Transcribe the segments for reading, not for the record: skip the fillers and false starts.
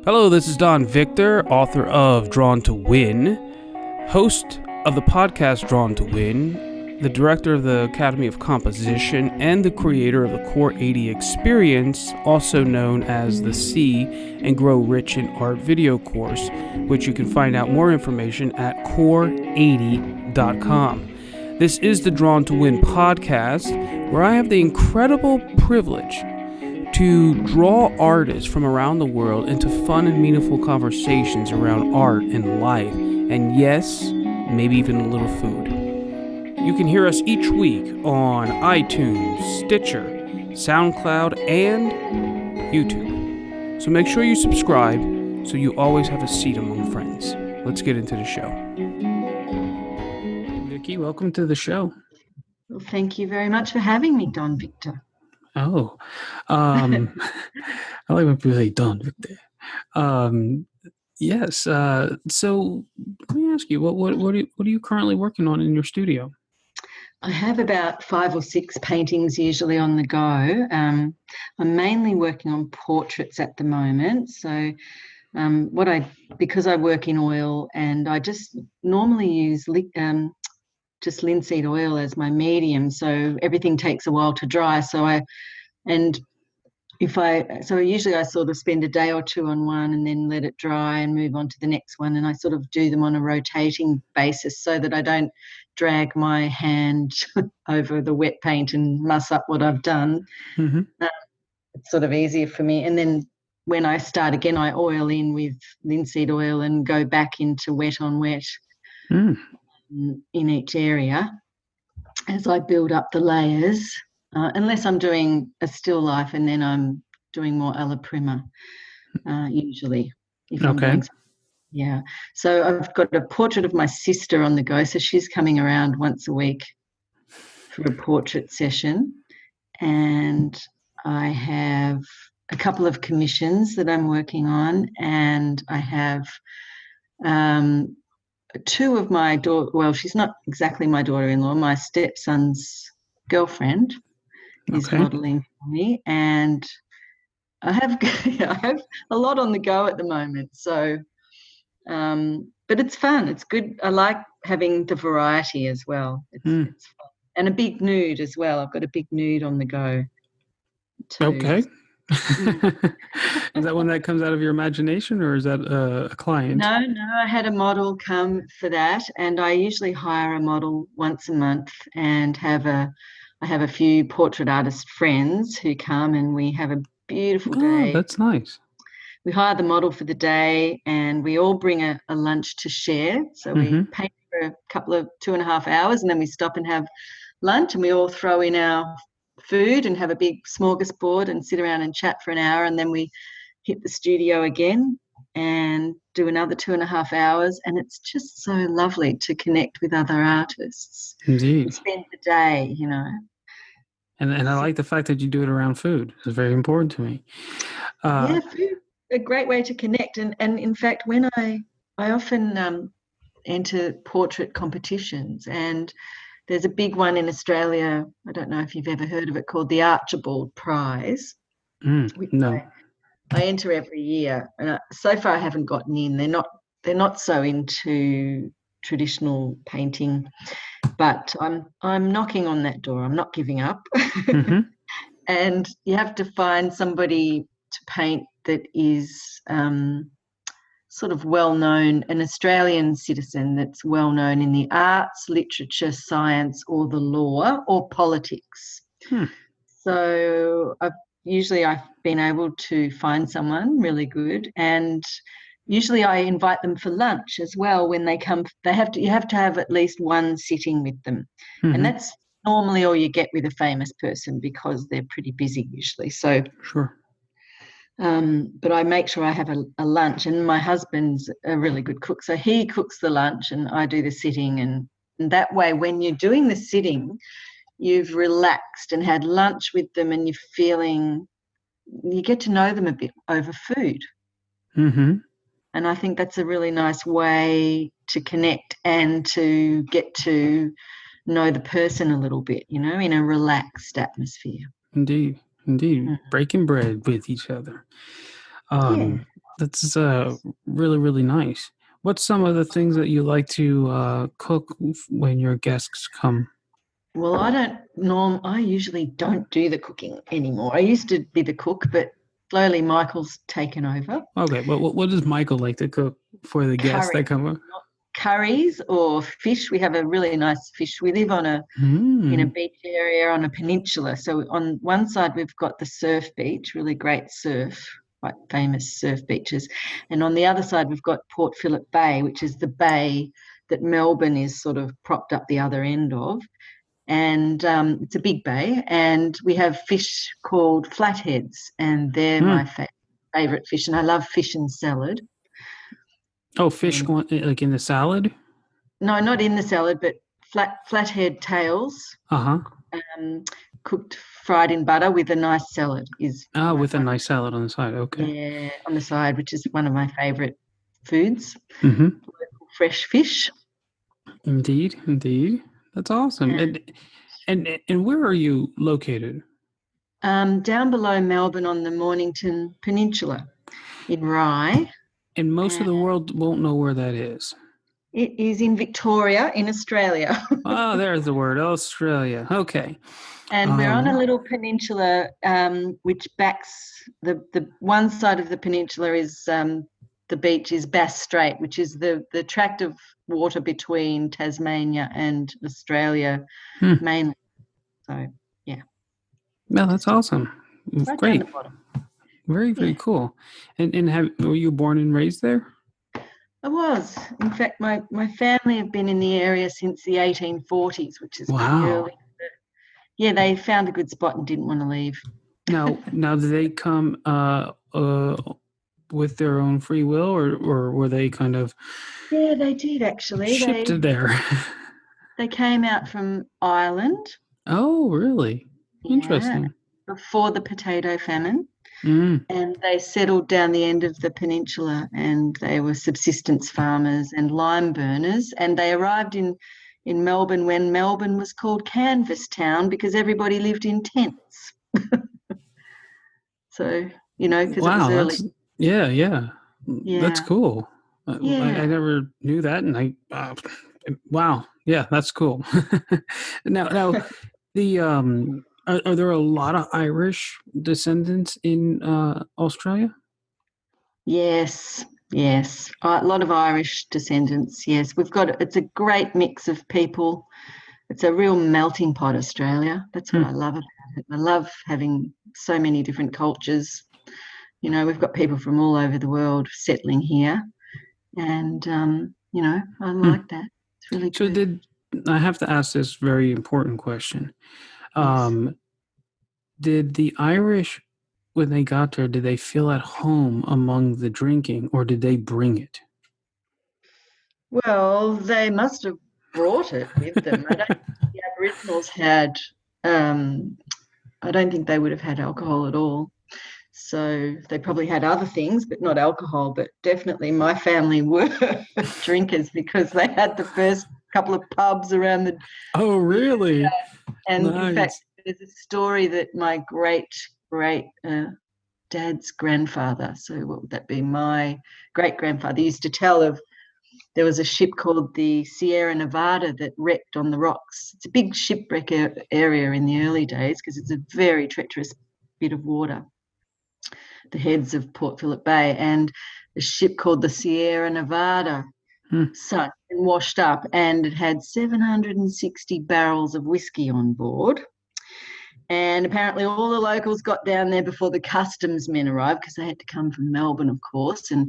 Hello, this is Don Victor, author of Drawn to Win, host of the podcast Drawn to Win, the director of the Academy of Composition, and the creator of the Core 80 Experience, also known as the See and Grow Rich in Art video course, which you can find out more information at core80.com. This is the Drawn to Win podcast, where I have the incredible privilege to draw artists from around the world into fun and meaningful conversations around art and life, and yes, maybe even a little food. You can hear us each week on iTunes, Stitcher, SoundCloud, and YouTube. So make sure you subscribe so you always have a seat among friends. Let's get into the show. Vicki, welcome to the show. Well, thank you very much for having me, Don Victor. Oh, I like when people say Don Victor. Yes. So let me ask you, what are you currently working on in your studio? I have about 5 or 6 paintings usually on the go. I'm mainly working on portraits at the moment. So because I work in oil, and I just normally use just linseed oil as my medium, so everything takes a while to dry. Usually I sort of spend a day or two on one and then let it dry and move on to the next one, and I sort of do them on a rotating basis so that I don't drag my hand over the wet paint and muss up what I've done. Mm-hmm. It's sort of easier for me. And then when I start again, I oil in with linseed oil and go back into wet on wet in each area as I build up the layers. Unless I'm doing a still life, and then I'm doing more alla prima, usually. Okay. Yeah. So I've got a portrait of my sister on the go. So she's coming around once a week for a portrait session. And I have a couple of commissions that I'm working on. And I have 2 of my daughter. Well, she's not exactly my daughter-in-law, my stepson's girlfriend. Is modelling for me, and I have a lot on the go at the moment. So, but it's fun. It's good. I like having the variety as well. It's fun. And a big nude as well. I've got a big nude on the go too. Okay. Is that one that comes out of your imagination, or is that a client? No. I had a model come for that, and I usually hire a model once a month and I have a few portrait artist friends who come, and we have a beautiful day. Oh, that's nice. We hire the model for the day, and we all bring a lunch to share. So we paint for a couple of 2.5 hours, and then we stop and have lunch, and we all throw in our food and have a big smorgasbord and sit around and chat for an hour, and then we hit the studio again and do another 2.5 hours. And it's just so lovely to connect with other artists. Indeed. Spend the day, And I like the fact that you do it around food. It's very important to me. Yeah, food, a great way to connect. And in fact, when I often enter portrait competitions, and there's a big one in Australia, I don't know if you've ever heard of it, called the Archibald Prize. No. I enter every year, and so far I haven't gotten in. They're not so into traditional painting, but I'm knocking on that door. I'm not giving up. And you have to find somebody to paint that is sort of well-known, an Australian citizen that's well-known in the arts, literature, science, or the law, or politics. So I've been able to find someone really good, and usually I invite them for lunch as well. When they come, you have to have at least one sitting with them. And that's normally all you get with a famous person, because they're pretty busy usually. So sure. But I make sure I have a lunch, and my husband's a really good cook, so he cooks the lunch and I do the sitting, and that way when you're doing the sitting, you've relaxed and had lunch with them, and you get to know them a bit over food. And I think that's a really nice way to connect and to get to know the person a little bit, in a relaxed atmosphere. Indeed. Breaking bread with each other. Yeah. That's really, really nice. What's some of the things that you like to cook when your guests come? Well, I usually don't do the cooking anymore. I used to be the cook, but slowly Michael's taken over. Okay, but what does Michael like to cook for the guests Curry, that come up? not curries or fish. We have a really nice fish. We live in a Mm. beach area on a peninsula. So on one side we've got the surf beach, really great surf, quite famous surf beaches, and on the other side we've got Port Phillip Bay, which is the bay that Melbourne is sort of propped up the other end of. And it's a big bay, and we have fish called flatheads, and they're my Mm. favorite fish, and I love fish and salad. Oh, fish And like in the salad? no, not in the salad, but flathead tails, Uh-huh. um, cooked, fried in butter with a nice salad is Ah, my with a one. nice salad on the side. Okay. Yeah, on the side, which is one of my favorite foods. Mm-hmm. Fresh fish. Indeed, indeed. That's awesome. Uh, And where are you located? down below Melbourne on the Mornington Peninsula in Rye. And most of Uh, the world won't know where that is. it is in Victoria, in Australia. Oh, there's the word, Australia. Okay. And we're on a Um, little peninsula, which backs the one side of the peninsula is the beach is Bass Strait, which is the tract of water between Tasmania and Australia hmm. mainland. So yeah, No, that's just awesome. right down Great. the bottom. Very, very Yeah, cool. And were you born and raised there? I was. In fact, my family have been in the area since the 1840s, which is pretty Wow. early. Yeah, they found a good spot and didn't want to leave. Now, did they come with their own free will, or were they kind of Yeah, they did actually. shipped there? They came out from Ireland, Oh, really? yeah, Interesting. before the potato famine, Mm. and they settled down the end of the peninsula, and they were subsistence farmers and lime burners, and they arrived in Melbourne when Melbourne was called Canvas Town because everybody lived in tents. So, because it was Wow, early. yeah. That's Yeah, cool. I yeah. never knew that, and wow, yeah, that's cool. Now, are there a lot of Irish descendants in Australia? Yes, yes. A lot of Irish descendants. Yes, it's a great mix of people. It's a real melting pot, Australia. That's what I Hmm. love about it. I love having so many different cultures. We've got people from all over the world settling here, and I Hmm. like that. It's really So good. I have to ask this very important question? Yes. Um, did the Irish, when they got there, did they feel at home among the drinking, or did they bring it? Well, they must have brought it with them. I don't think the Aboriginals had. Um, I don't think they would have had alcohol at all. So they probably had other things, but not alcohol. But definitely my family were drinkers because they had the first couple of pubs around Oh, the really? and in fact, Nice. there's a story that my great dad's grandfather, so what would that be? My great grandfather used to tell of there was a ship called the Sierra Nevada that wrecked on the rocks. It's a big shipwreck area in the early days because it's a very treacherous bit of water, the heads of Port Phillip Bay, and a ship called the Sierra Nevada Hmm. sunk and washed up, and it had 760 barrels of whiskey on board. And apparently, all the locals got down there before the customs men arrived because they had to come from Melbourne, of course. And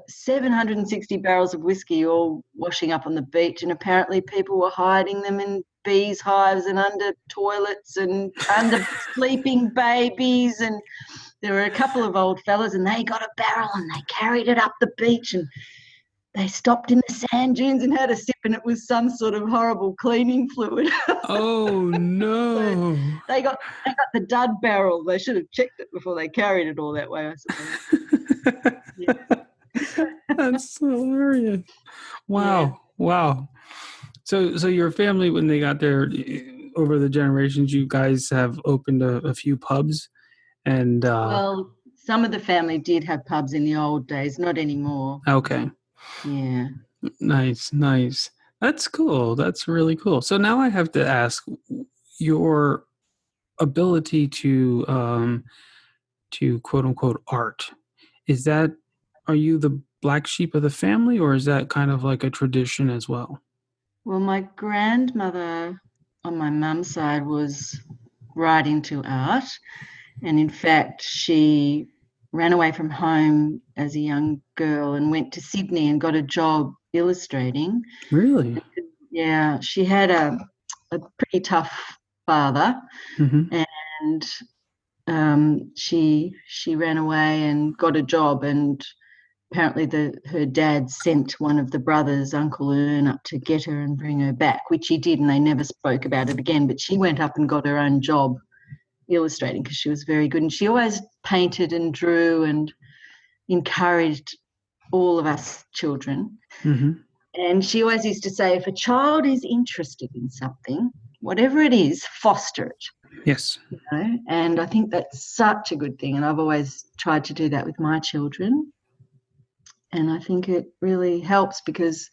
760 barrels of whiskey all washing up on the beach. And apparently, people were hiding them in bees' hives and under toilets and under sleeping babies. And there were a couple of old fellas, and they got a barrel and they carried it up the beach and they stopped in the sand dunes and had a sip, and it was some sort of horrible cleaning fluid. Oh, So no. they got the dud barrel. They should have checked it before they carried it all that way, I suppose. Yeah, That's hilarious. yeah. Wow. So your family, when they got there, over the generations, you guys have opened a few pubs, and Well, some of the family did have pubs in the old days, not anymore. Okay. Yeah. Nice, nice. That's cool. That's really cool. So now I have to ask your ability to quote unquote art. Is that are you the black sheep of the family, or is that kind of like a tradition as well? Well, my grandmother on my mum's side was right into art. And in fact, she ran away from home as a young girl and went to Sydney and got a job illustrating. Really? Yeah, she had a pretty tough father, Mm-hmm. and she ran away and got a job, and apparently her dad sent one of the brothers, Uncle Ern, up to get her and bring her back, which he did, and they never spoke about it again. But she went up and got her own job illustrating because she was very good, and she always painted and drew and encouraged all of us children. Mm-hmm. And she always used to say, if a child is interested in something, whatever it is, foster it. Yes. You know? And I think that's such a good thing, and I've always tried to do that with my children. And I think it really helps because,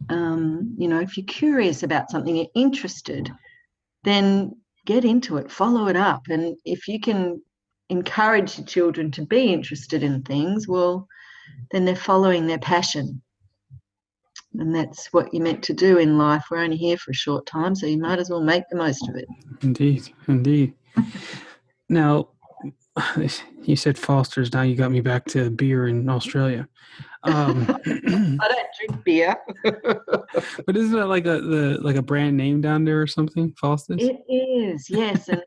if you're curious about something, you're interested, then get into it, follow it up. And if you can encourage your children to be interested in things, well, then they're following their passion. And that's what you're meant to do in life. We're only here for a short time, so you might as well make the most of it. Indeed. Indeed. Now, you said Foster's. Now you got me back to beer in Australia. I don't drink beer. But isn't that like a brand name down there or something? Foster's? It is, yes. And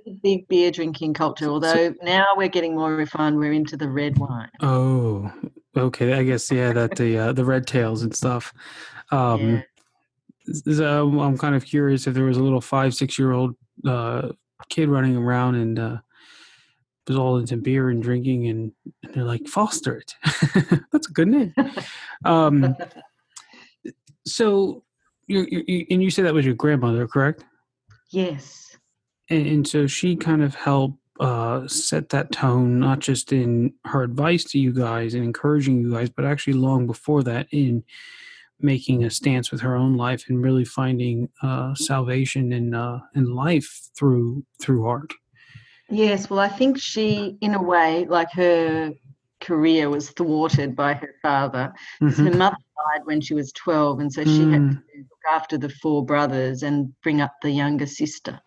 it's a big beer drinking culture, although now we're getting more refined. We're into the red wine. Oh, okay. I guess that the red tails and stuff. Yeah. So I'm kind of curious if there was a little 5, 6 year old kid running around and was all into beer and drinking, and they're like, Foster it. That's a good name. So you said that was your grandmother, correct? Yes. And so she kind of helped set that tone, not just in her advice to you guys and encouraging you guys, but actually long before that in making a stance with her own life and really finding salvation in life through art. Yes. Well, I think she, in a way, like her career was thwarted by her father because her Mm-hmm. mother died when she was 12. And so she had to Mm, look after the four brothers and bring up the younger sister,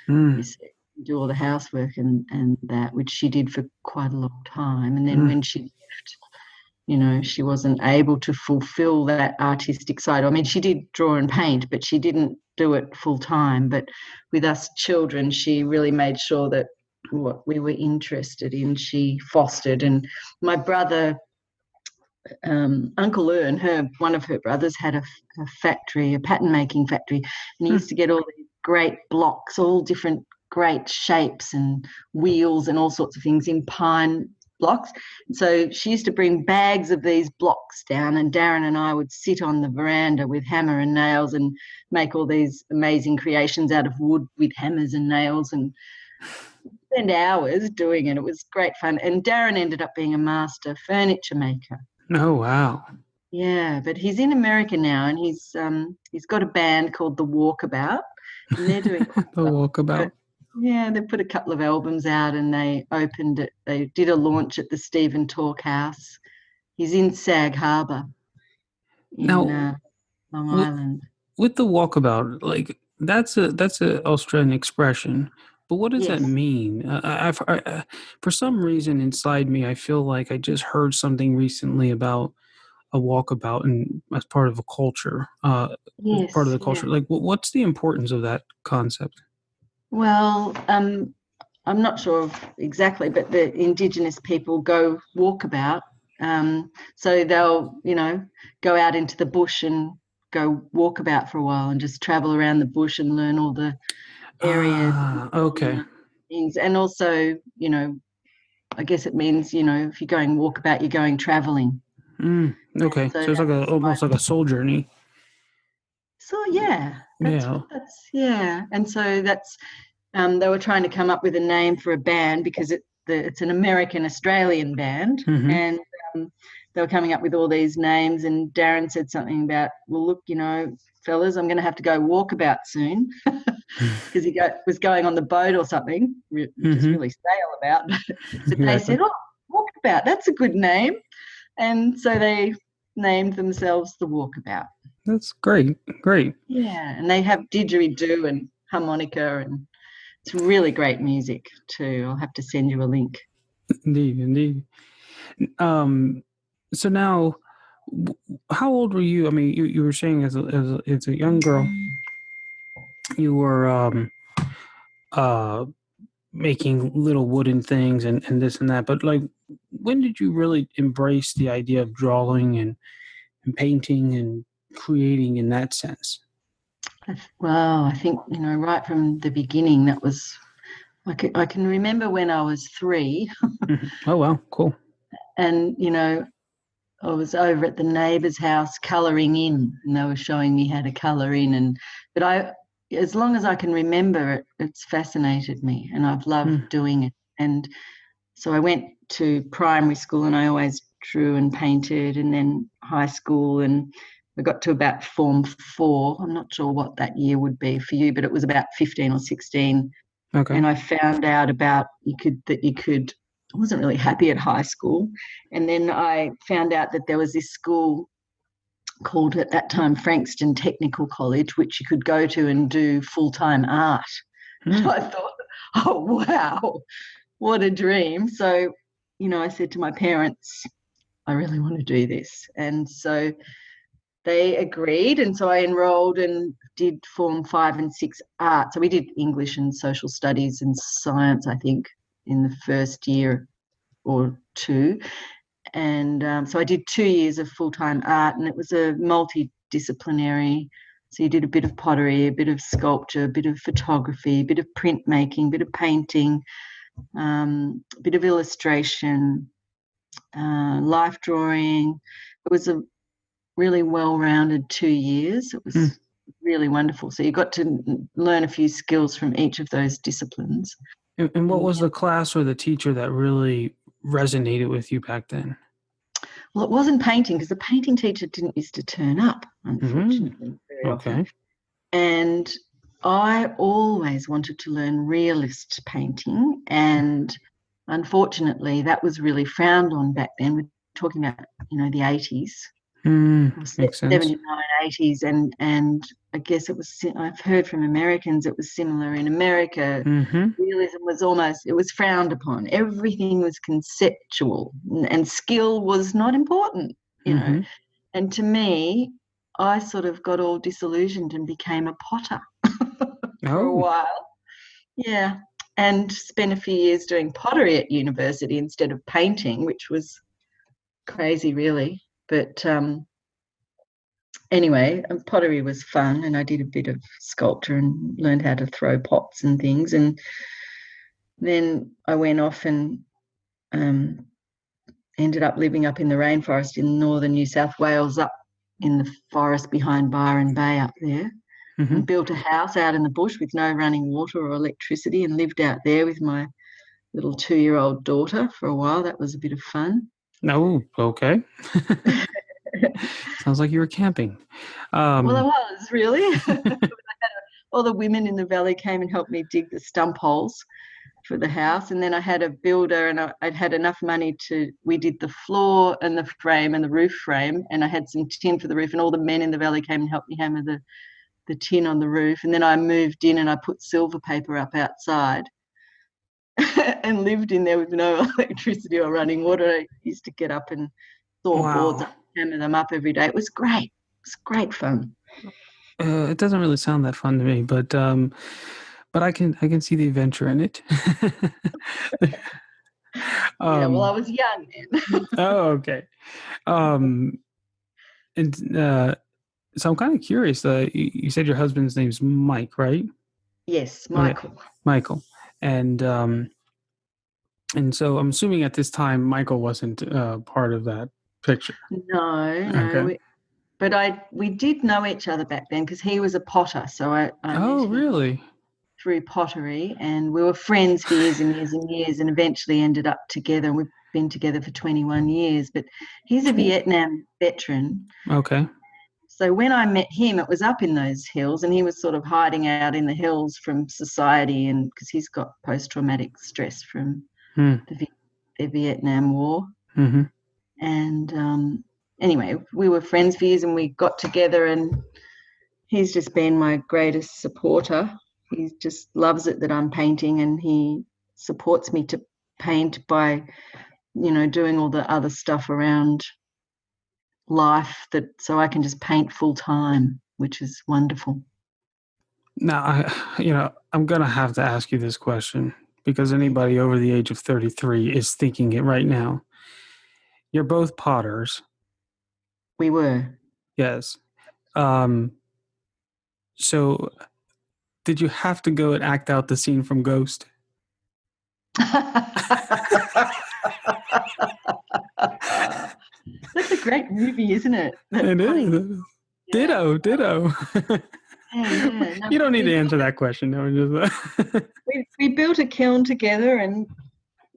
you mm, see, do all the housework and that, which she did for quite a long time. And then mm, when she left, she wasn't able to fulfill that artistic side. I mean, she did draw and paint, but she didn't do it full time. But with us children, she really made sure that what we were interested in, she fostered. And my brother, Uncle Ern, one of her brothers, had a factory, a pattern making factory, and he mm. used to get all these great blocks, all different great shapes and wheels and all sorts of things in pine blocks. So she used to bring bags of these blocks down, and Darren and I would sit on the veranda with hammer and nails and make all these amazing creations out of wood with hammers and nails and spend hours doing it. It was great fun. And Darren ended up being a master furniture maker. Oh, wow. Yeah, but he's in America now, and he's got a band called The Walkabout, and they're doing quite The well. walkabout. But, yeah, they put a couple of albums out, and they opened it. They did a launch at the Stephen Talk House. He's in Sag Harbor in Now, Long with, Island. with the walkabout, like that's a Australian expression, but what does that Yes. mean? For some reason inside me, I feel like I just heard something recently about a walkabout and as part of a culture, as part of Yes. the Yeah. culture. Like, what's the importance of that concept? Well, I'm not sure of exactly, but the Indigenous people go walkabout. So they'll, go out into the bush and go walkabout for a while and just travel around the bush and learn all the areas Ah, okay. and things. And also, I guess it means, if you're going walkabout, you're going traveling. Okay. So So it's like that's why. almost like a soul journey. So yeah, that's Yeah. what that's yeah. And so that's they were trying to come up with a name for a band because it's an American Australian band, Mm-hmm. and they were coming up with all these names. And Darren said something about, well, look, fellas, I'm going to have to go walkabout soon, because he was going on the boat or something, which is Mm-hmm. really sail about. But they Exactly. said, oh, walkabout, that's a good name. And so they named themselves the Walkabout. That's great. Great. Yeah, and they have didgeridoo and harmonica, and it's really great music too. I'll have to send you a link. Indeed, indeed. So now, how old were you? I mean, you were saying as a young girl, you were uh making little wooden things and this and that. But like, when did you really embrace the idea of drawing and painting and creating in that sense? Well, I think, right from the beginning, that was, I can remember when I was 3, Mm-hmm. Oh, wow. Cool. and, I was over at the neighbour's house colouring in, and they were showing me how to colour in. But as long as I can remember it, it's fascinated me, and I've loved doing it. And so I went to primary school, and I always drew and painted, and then high school, and I got to about Form 4. I'm not sure what that year would be for you, but it was about 15 or 16. Okay. And I found out about that you could. I wasn't really happy at high school, and then I found out that there was this school called, at that time, Frankston Technical College, which you could go to and do full-time art. And I thought, oh wow, what a dream. So, I said to my parents, I really want to do this. And so they agreed. And so I enrolled and did Form 5 and 6 art. So we did English and social studies and science, I think, in the first year or 2. And so I did 2 years of full-time art, and it was a multidisciplinary. So you did a bit of pottery, a bit of sculpture, a bit of photography, a bit of printmaking, a bit of painting, a bit of illustration, life drawing. It was a really well-rounded 2 years. It was really wonderful. So you got to learn a few skills from each of those disciplines. And what was the class or the teacher that really resonated with you back then? Well, it wasn't painting, because the painting teacher didn't used to turn up, unfortunately, very often. And I always wanted to learn realist painting, and unfortunately that was really frowned on back then. We're talking about, the 80s. Makes sense. 79, 80s, and I guess I've heard from Americans it was similar in America. Realism was frowned upon. Everything was conceptual, and skill was not important, And to me, I sort of got all disillusioned and became a potter for a while. Yeah, and spent a few years doing pottery at university instead of painting, which was crazy, really. But anyway, pottery was fun, and I did a bit of sculpture and learned how to throw pots and things. And then I went off and ended up living up in the rainforest in northern New South Wales, up in the forest behind Byron Bay up there, and built a house out in the bush with no running water or electricity, and lived out there with my little 2-year-old daughter for a while. That was a bit of fun. Oh, okay. Sounds like you were camping. Well, I was, really. All the women in the valley came and helped me dig the stump holes for the house, and then I had a builder, and I'd had enough money we did the floor and the frame and the roof frame, and I had some tin for the roof, and all the men in the valley came and helped me hammer the tin on the roof. And then I moved in and I put silver paper up outside and lived in there with no electricity or running water. I used to get up and saw boards up, hammer them up every day. It was great. It was great fun. It doesn't really sound that fun to me, but I can see the adventure in it. Yeah, well, I was young then. Oh, okay. And so I'm kind of curious. You said your husband's name's Mike, right? Yes, Michael. Okay. Michael. And so I'm assuming at this time Michael wasn't part of that picture. No. Okay. But we did know each other back then, because he was a potter. So I Oh, really? through pottery, and we were friends for years and years and years, and eventually ended up together. We've been together for 21 years, but he's a Vietnam veteran. Okay. So when I met him, it was up in those hills, and he was sort of hiding out in the hills from society, and because he's got post-traumatic stress from the Vietnam War. Mm-hmm. And anyway, we were friends for years, and we got together, and he's just been my greatest supporter. He just loves it that I'm painting, and he supports me to paint by, doing all the other stuff around life so I can just paint full time, which is wonderful. Now, I'm going to have to ask you this question because anybody over the age of 33 is thinking it right now. You're both potters. We were. Yes. So did you have to go and act out the scene from Ghost? That's a great movie, isn't it? It is. Ditto. Yeah. No, you don't need to answer that question. No, we built a kiln together and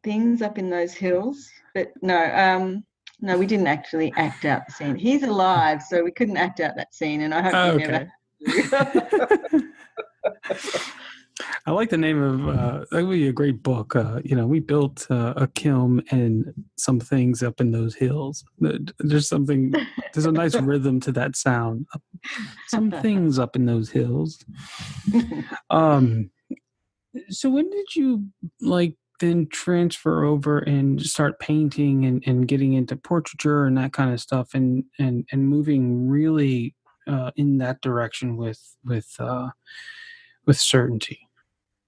things up in those hills, but no, we didn't actually act out the scene. He's alive, so we couldn't act out that scene, and I hope we never do. I like the name of that would be a great book. We built a kiln and some things up in those hills. There's a nice rhythm to that sound. Some things up in those hills. So when did you then transfer over and start painting and getting into portraiture and that kind of stuff and moving really in that direction with certainty?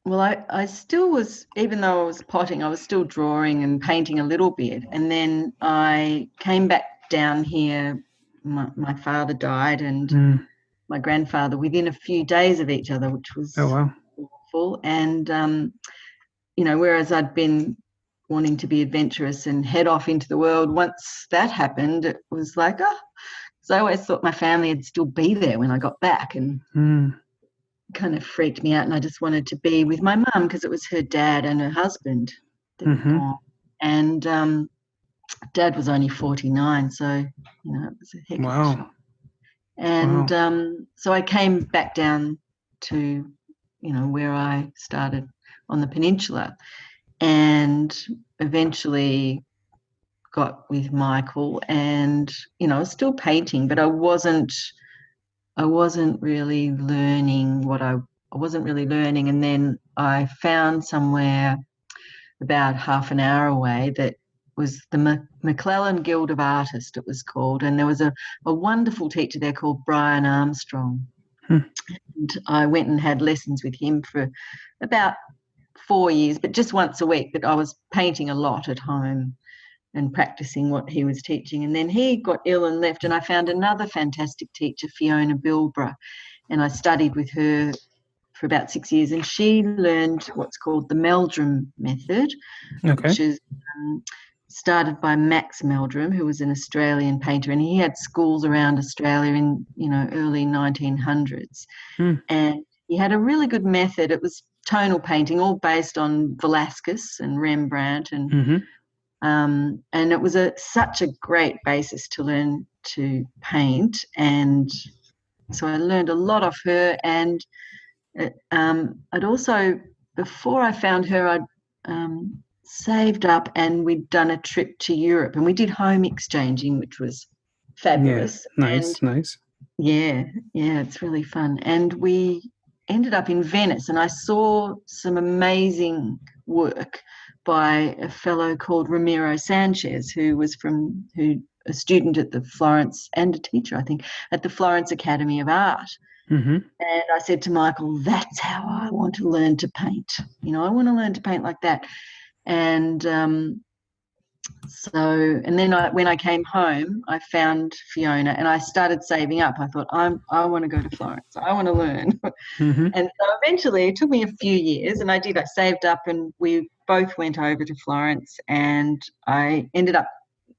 Well, I still was, even though I was potting, I was still drawing and painting a little bit. And then I came back down here. My father died, and my grandfather within a few days of each other, which was awful. And, whereas I'd been wanting to be adventurous and head off into the world, once that happened, it was like, because I always thought my family would still be there when I got back. And kind of freaked me out, and I just wanted to be with my mum because it was her dad and her husband that were gone. And Dad was only 49, so it was a heck of a shock. And so I came back down to where I started on the peninsula, and eventually got with Michael, and I was still painting, but I wasn't really learning I wasn't really learning. And then I found somewhere about half an hour away that was the McClellan Guild of Artists, it was called. And there was a wonderful teacher there called Brian Armstrong. And I went and had lessons with him for about 4 years, but just once a week. But I was painting a lot at home and practicing what he was teaching. And then he got ill and left, and I found another fantastic teacher, Fiona Bilborough, and I studied with her for about 6 years, and she learned what's called the Meldrum method, which is started by Max Meldrum, who was an Australian painter, and he had schools around Australia in early 1900s. And he had a really good method. It was tonal painting, all based on Velasquez and Rembrandt, and it was such a great basis to learn to paint. And so I learned a lot of her. And I'd also, before I found her, I'd saved up, and we'd done a trip to Europe, and we did home exchanging, which was fabulous. Nice. Yeah, it's really fun. And we ended up in Venice, and I saw some amazing work by a fellow called Ramiro Sanchez, who was a student at the Florence, and a teacher, I think, at the Florence Academy of Art. And I said to Michael, that's how I want to learn to paint. I want to learn to paint like that. And and then when I came home, I found Fiona, and I started saving up. I thought, I want to go to Florence. I want to learn. And so eventually, it took me a few years, and I saved up, and we both went over to Florence, and I ended up,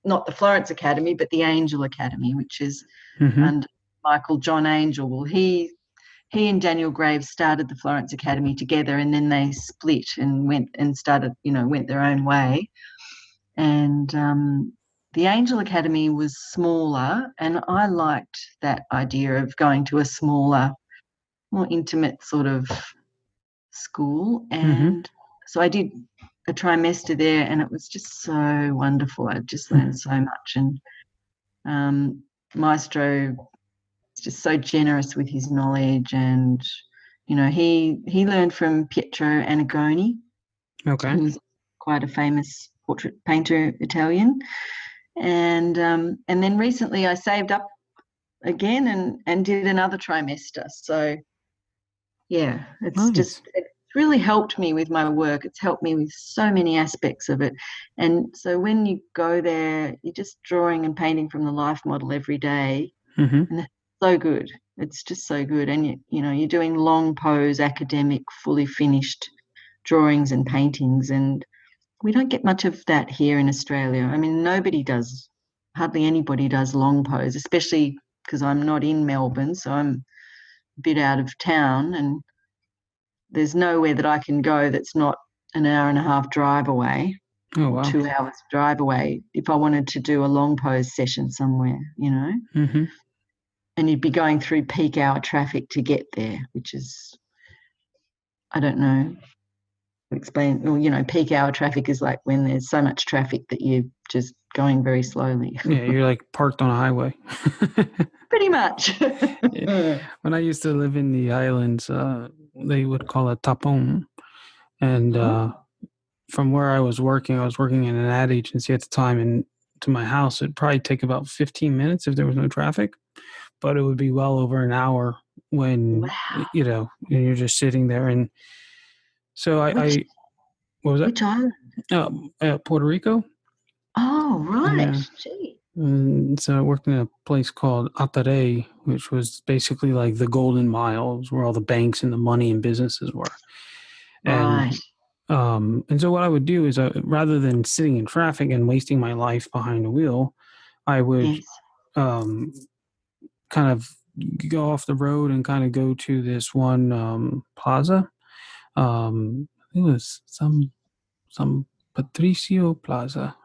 not the Florence Academy, but the Angel Academy, which is under Michael John Angel. Well, he he and Daniel Graves started the Florence Academy together, and then they split and went their own way. And the Angel Academy was smaller, and I liked that idea of going to a smaller, more intimate sort of school. And so I did a trimester there, and it was just so wonderful. I just learned so much. And Maestro is just so generous with his knowledge. And, he learned from Pietro Annigoni, who's quite a famous portrait painter, Italian. And then recently I saved up again and did another trimester. So, yeah, it's really helped me with my work. It's helped me with so many aspects of it. And so when you go there, you're just drawing and painting from the life model every day. And that's so good. It's just so good. And, you're doing long pose, academic, fully finished drawings and paintings. And we don't get much of that here in Australia. I mean, hardly anybody does long pose, especially because I'm not in Melbourne, so I'm a bit out of town, and there's nowhere that I can go that's not an hour and a half drive away, or 2 hours drive away, if I wanted to do a long pose session somewhere, And you'd be going through peak hour traffic to get there, which is, I don't know, explain. Well, peak hour traffic is like when there's so much traffic that you're just going very slowly. Yeah, you're like parked on a highway. Pretty much. When I used to live in the islands, they would call it tapon. And from where I was working in an ad agency at the time, and to my house, it'd probably take about 15 minutes if there was no traffic. But it would be well over an hour when, you're just sitting there. And so what was that? Which island? Puerto Rico. Oh, right. Yeah. Gee. And so I worked in a place called Atare, which was basically like the Golden Miles, where all the banks and the money and businesses were. Right. And so what I would do is, rather than sitting in traffic and wasting my life behind the wheel, I would kind of go off the road and kind of go to this one plaza. It was some Patricio Plaza.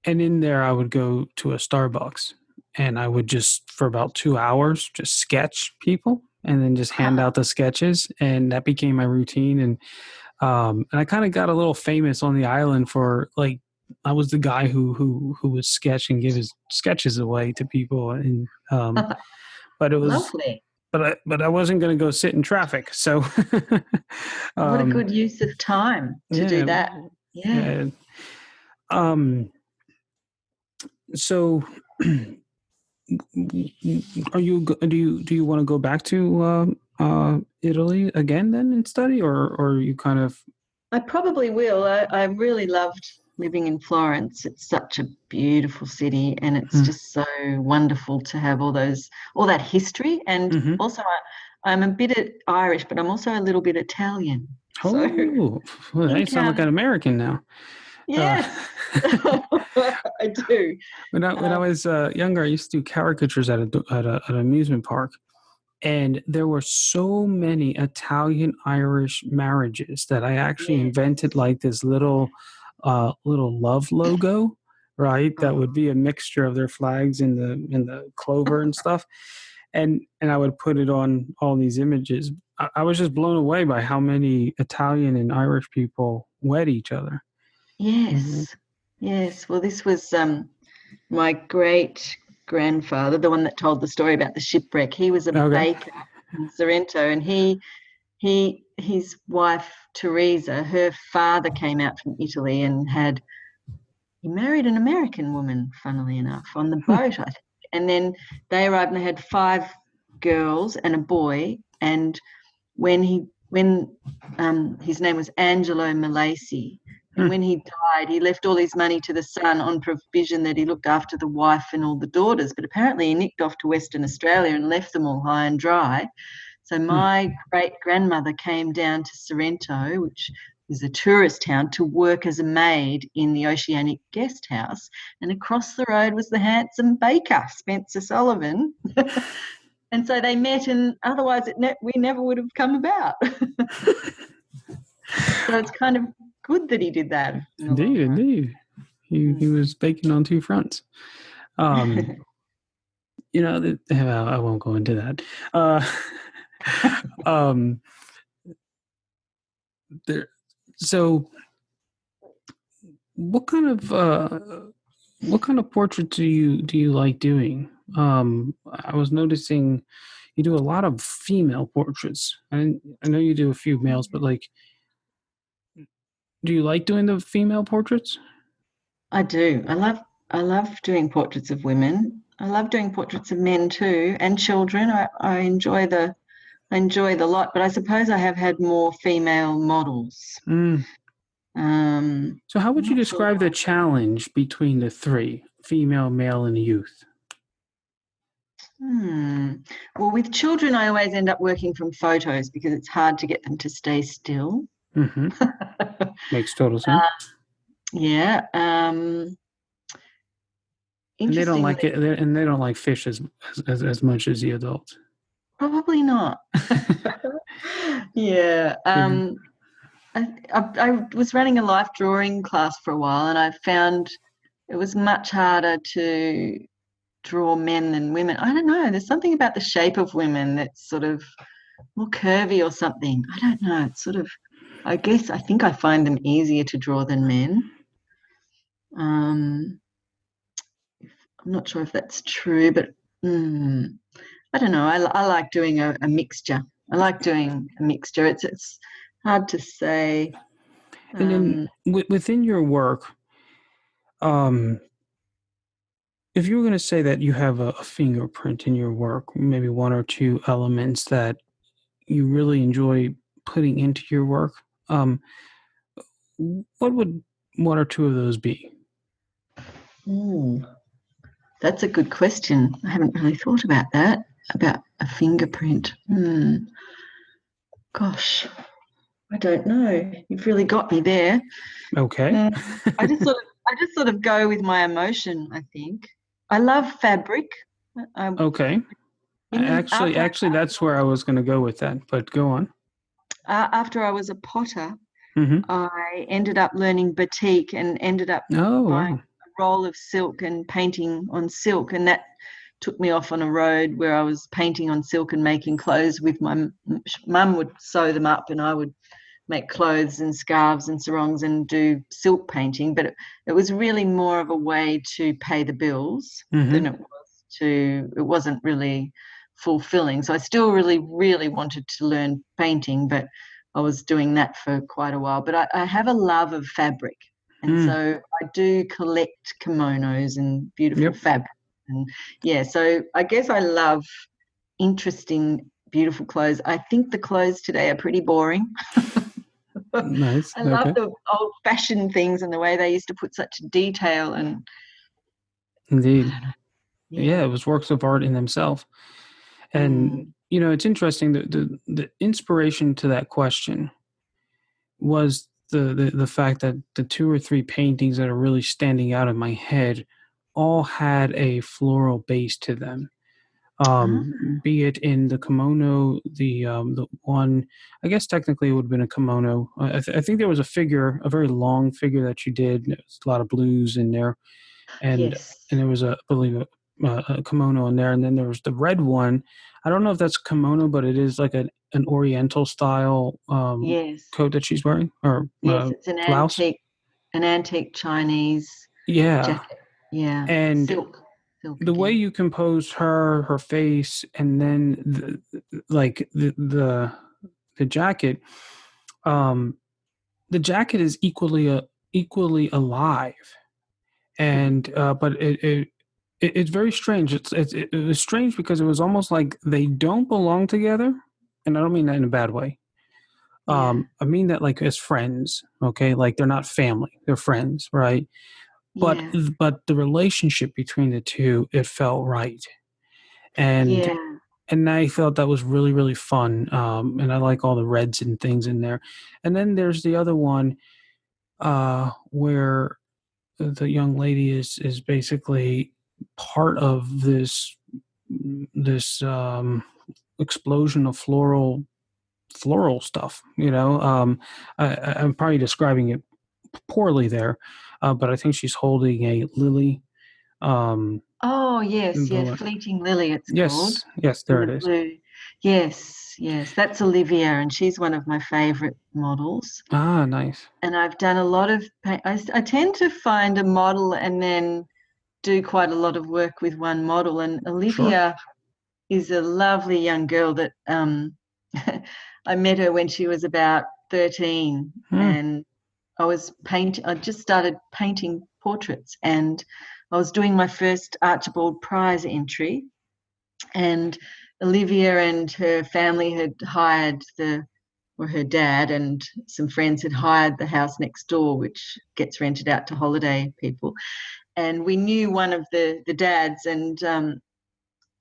And in there, I would go to a Starbucks, and I would just, for about 2 hours, just sketch people and then just hand out the sketches. And that became my routine. And I kind of got a little famous on the island for, like, I was the guy who would sketch and give his sketches away to people. And but it was lovely. But I wasn't going to go sit in traffic. So what a good use of time to do that. Yeah. So do you want to go back to Italy again then and study, or you kind of? I probably will. I really loved living in Florence. It's such a beautiful city, and it's just so wonderful to have all that history. And also, I'm a bit Irish, but I'm also a little bit Italian. Oh, well, I sound like an American now. Yeah, I do. When I was younger, I used to do caricatures at an amusement park, and there were so many Italian-Irish marriages that I actually invented like this little love logo, right? That would be a mixture of their flags in the clover and stuff, and I would put it on all these images. I was just blown away by how many Italian and Irish people wed each other. Yes, yes. Well, this was my great-grandfather, the one that told the story about the shipwreck. He was a baker in Sorrento, and his wife, Teresa, her father came out from Italy and he married an American woman, funnily enough, on the boat, I think. And then they arrived and they had 5 girls and a boy. And when his name was Angelo Malesi, and when he died, he left all his money to the son on provision that he looked after the wife and all the daughters. But apparently he nicked off to Western Australia and left them all high and dry. So my great-grandmother came down to Sorrento, which is a tourist town, to work as a maid in the Oceanic Guest House. And across the road was the handsome baker, Spencer Sullivan. And so they met, and otherwise we never would have come about. So it's kind of good that he did that in the long run. Indeed. He was baking on two fronts. I won't go into that. So what kind of portraits do you like doing? I was noticing you do a lot of female portraits. I know you do a few males, but like, do you like doing the female portraits? I do. I love doing portraits of women. I love doing portraits of men too, and children. I enjoy the lot, but I suppose I have had more female models. Mm. So how would you Not sure. describe the challenge between the three, female, male, and youth? Well, with children, I always end up working from photos because it's hard to get them to stay still. Mm-hmm. Makes total sense. Yeah. And they don't like it, and they don't like fish as much as the adults. Probably not. Yeah. I was running a life drawing class for a while, and I found it was much harder to draw men than women. I don't know. There's something about the shape of women that's sort of more curvy or something. I don't know. It's sort of, I think I find them easier to draw than men. I'm not sure if that's true, but I don't know. I like doing a mixture. I like doing a mixture. It's hard to say. And then within your work, if you were going to say that you have a fingerprint in your work, maybe one or two elements that you really enjoy putting into your work, what would one or two of those be? That's a good question. I haven't really thought about that, about a fingerprint. Gosh, I don't know. You've really got me there. Okay. I just sort of go with my emotion, I think. I love fabric. Okay. Actually, that's where I was going to go with that, but go on. After I was a potter, Mm-hmm. I ended up learning batik and ended up buying a roll of silk and painting on silk, and that took me off on a road where I was painting on silk and making clothes with my mum would sew them up, and I would make clothes and scarves and sarongs and do silk painting. But it was really more of a way to pay the bills than it wasn't really fulfilling. So I still really, really wanted to learn painting, but I was doing that for quite a while. But I have a love of fabric. And so I do collect kimonos and beautiful fabric. And yeah, so I guess I love interesting, beautiful clothes. I think the clothes today are pretty boring. Nice. I love the old-fashioned things and the way they used to put such detail and. Indeed. Yeah, it was works of art in themselves. And it's interesting that the inspiration to that question was the fact that the two or three paintings that are really standing out in my head all had a floral base to them. Be it in the kimono, the one, I guess technically it would have been a kimono. I think there was a very long figure that you did. There's a lot of blues in there, and there was I believe a kimono in there, and then there was the red one. I don't know if that's kimono, but it is like an Oriental style coat that she's wearing, or it's an blouse. antique Chinese jacket. Yeah, and silk the way you compose her face, and then the jacket, the jacket is equally alive, and but it's very strange. It was strange because it was almost like they don't belong together, and I don't mean that in a bad way. I mean that like as friends, okay? Like they're not family, they're friends, right? But the relationship between the two, it felt right, and I felt that was really, really fun. And I like all the reds and things in there. And then there's the other one where the young lady is basically part of this this explosion of floral stuff. I'm probably describing it poorly there, but I think she's holding a lily. Um, Oh, yes, yeah, the Fleeting Lily, it's called, yes, in there it the is. blue. Yes, yes, that's Olivia, and she's one of my favorite models. Ah, nice. And I've done a lot of I tend to find a model and then do quite a lot of work with one model. And Sure. Olivia is a lovely young girl that I met her when she was about 13, Hmm. and I just started painting portraits, and I was doing my first Archibald Prize entry, and Olivia and her family had hired or her dad and some friends had hired the house next door, which gets rented out to holiday people. And we knew one of the dads, and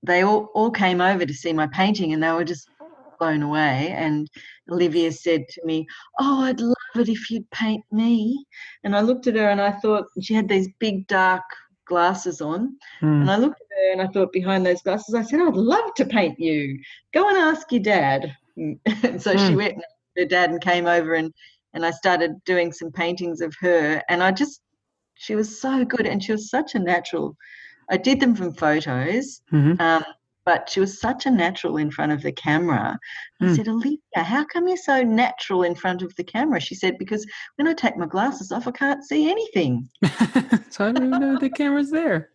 they all came over to see my painting, and they were just blown away. And Olivia said to me, "Oh, I'd love it if you'd paint me." And I looked at her and I thought, she had these big dark glasses on. Hmm. And I looked at her and I thought, behind those glasses, I said, "I'd love to paint you. Go and ask your dad." And so she Hmm. went and asked her dad and came over, and I started doing some paintings of her. And she was so good, and she was such a natural. I did them from photos, Hmm. um, but she was such a natural in front of the camera. I Hmm. said, "Olivia, how come you're so natural in front of the camera?" She said, "Because when I take my glasses off, I can't see anything." So I don't even know the camera's there.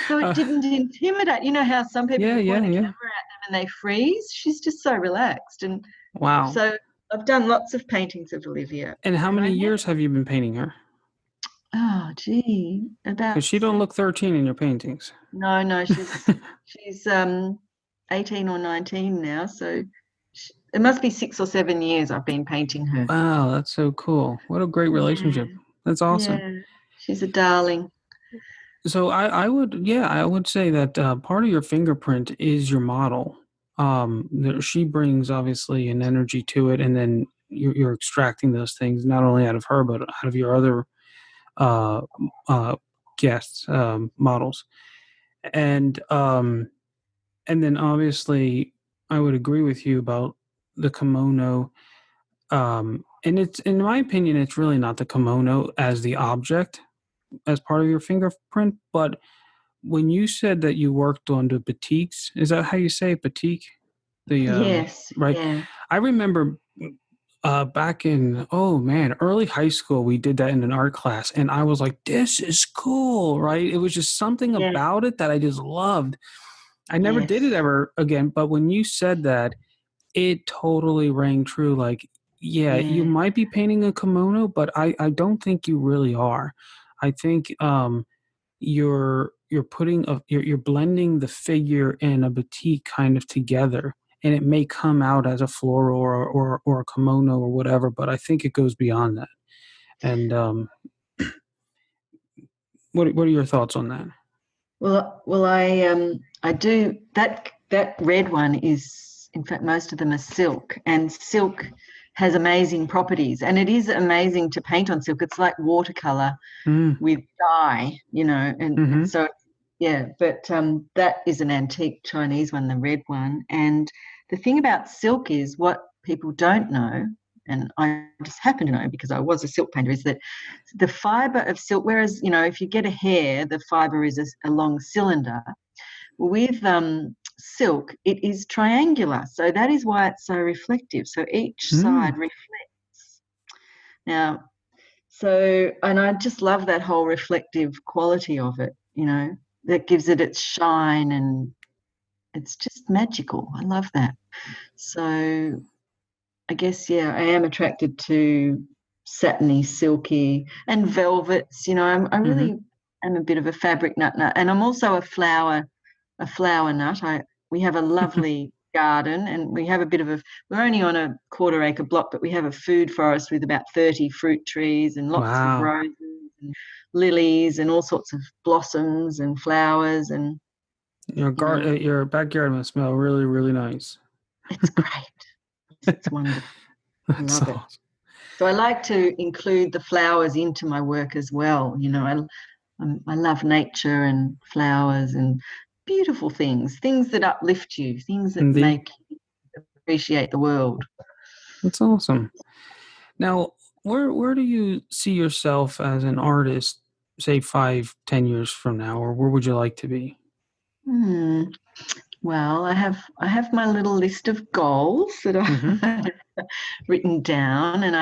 So it Uh, didn't intimidate. You know how some people, yeah, you yeah, point a camera yeah. at them and they freeze? She's just so relaxed. And Wow. so I've done lots of paintings of Olivia. And how And I many never, years have you been painting her? oh, gee, Because about she don't look 13 in your paintings. No, no, she's 18 or 19 now, so it must be 6 or 7 years I've been painting her. Wow, that's so cool. What a great Yeah, relationship. That's awesome. yeah, she's a darling. So I would say that part of your fingerprint is your model. She brings obviously an energy to it, and then you're extracting those things not only out of her but out of your other uh, uh, guests, models, and um, and then obviously I would agree with you about the kimono. And it's in my opinion, it's really not the kimono as the object as part of your fingerprint, but when you said that you worked on the batiks, is that how you say it, batik? The Yes, right. yeah, I remember back in early high school, we did that in an art class, and I was like, "This is cool!" Right? It was just something yeah, about it that I just loved. I never did it yes, ever again, but when you said that, it totally rang true. Like, yeah, you yeah, might be painting a kimono, but I don't think you really are. I think you're putting you're blending the figure and a batik kind of together, and it may come out as a floral or a kimono or whatever, but I think it goes beyond that. And what are your thoughts on that? well, I do that red one is, in fact, most of them are silk, and silk has amazing properties, and it is amazing to paint on silk. It's like watercolor Mm, with dye, and mm-hmm. so yeah. But that is an antique Chinese one, the red one. And the thing about silk is, what people don't know, and I just happen to know because I was a silk painter, is that the fiber of silk, whereas if you get a hair, the fiber is a long cylinder. With silk, it is triangular, so that is why it's so reflective. So each Mm, side reflects. Now, and I just love that whole reflective quality of it, that gives it its shine, and it's just magical. I love that. So I guess, yeah, I am attracted to satiny, silky, and velvets. I mm-hmm. really am a bit of a fabric nut, and I'm also a flower nut. We have a lovely garden, and we have we're only on a quarter acre block, but we have a food forest with about 30 fruit trees and lots of Wow, roses and lilies and all sorts of blossoms and flowers, and you know your backyard must smell really really nice. it's great. It's wonderful. I That's love it. awesome. So I like to include the flowers into my work as well. I love nature and flowers, and beautiful things that uplift you, things that Indeed. make you appreciate the world. That's awesome. Now, where do you see yourself as an artist, say 5, 10 years from now, or where would you like to be? Well, I have my little list of goals that Mm-hmm. I've written down, and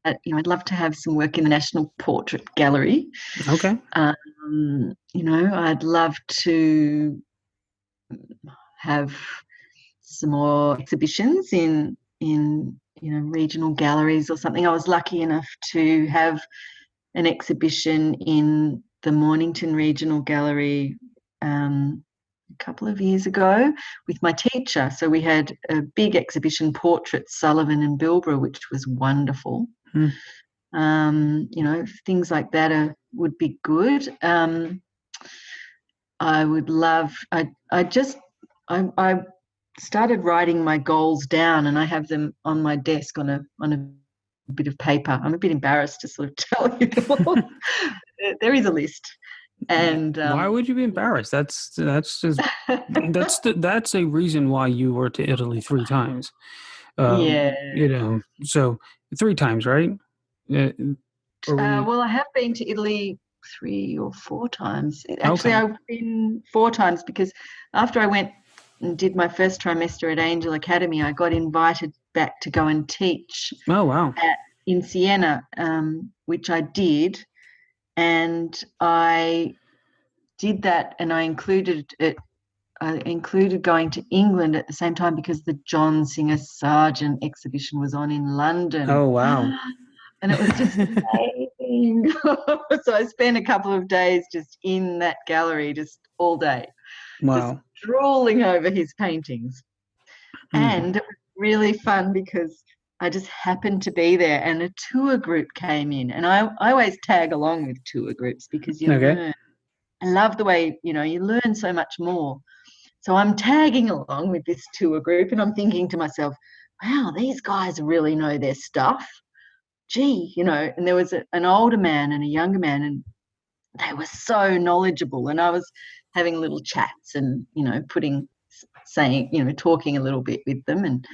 I'd love to have some work in the National Portrait Gallery. Okay. I'd love to have some more exhibitions in regional galleries or something. I was lucky enough to have an exhibition in the Mornington Regional Gallery a couple of years ago with my teacher. So we had a big exhibition, Portraits, Sullivan and Bilborough, which was wonderful. Things like that would be good. I would love. I started writing my goals down, and I have them on my desk on a bit of paper. I'm a bit embarrassed to sort of tell you all. There is a list. And why would you be embarrassed? That's a reason why you were to Italy 3 times. Yeah. So 3 times, right? Well, I have been to Italy 3 or 4 times. Actually, Okay. I've been 4 times because after I went and did my first trimester at Angel Academy, I got invited back to go and teach Oh, wow. in Siena, which I did. And I did that, and I included going to England at the same time because the John Singer Sargent exhibition was on in London. Oh, wow. And it was just amazing. So I spent a couple of days just in that gallery, just all day, just Wow. drooling over his paintings. And it was really fun because I just happened to be there, and a tour group came in. And I always tag along with tour groups because you learn. I love the way, you learn so much more. So I'm tagging along with this tour group, and I'm thinking to myself, wow, these guys really know their stuff. Gee, and there was an older man and a younger man, and they were so knowledgeable. And I was having little chats and, talking a little bit with them and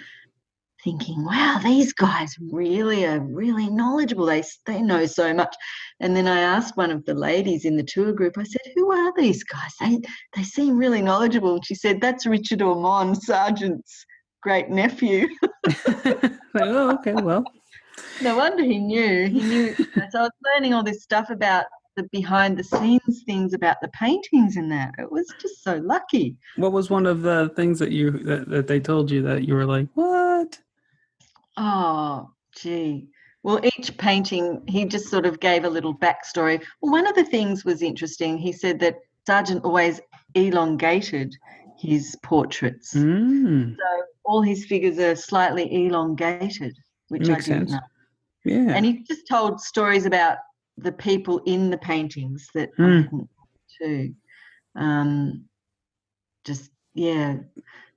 thinking, wow, these guys really are really knowledgeable. They know so much. And then I asked one of the ladies in the tour group, I said, who are these guys? They seem really knowledgeable. And she said, that's Richard Ormond, Sargent's great nephew. Oh, okay, well. No wonder he knew. He knew. So I was learning all this stuff about the behind the scenes things about the paintings and that. It was just so lucky. What was one of the things that they told you that you were like, what? Oh, gee. Well, each painting, he just sort of gave a little backstory. Well, one of the things was interesting. He said that Sargent always elongated his portraits. So all his figures are slightly elongated, which Makes I didn't sense. know. Yeah. And he just told stories about the people in the paintings that I hadn't too.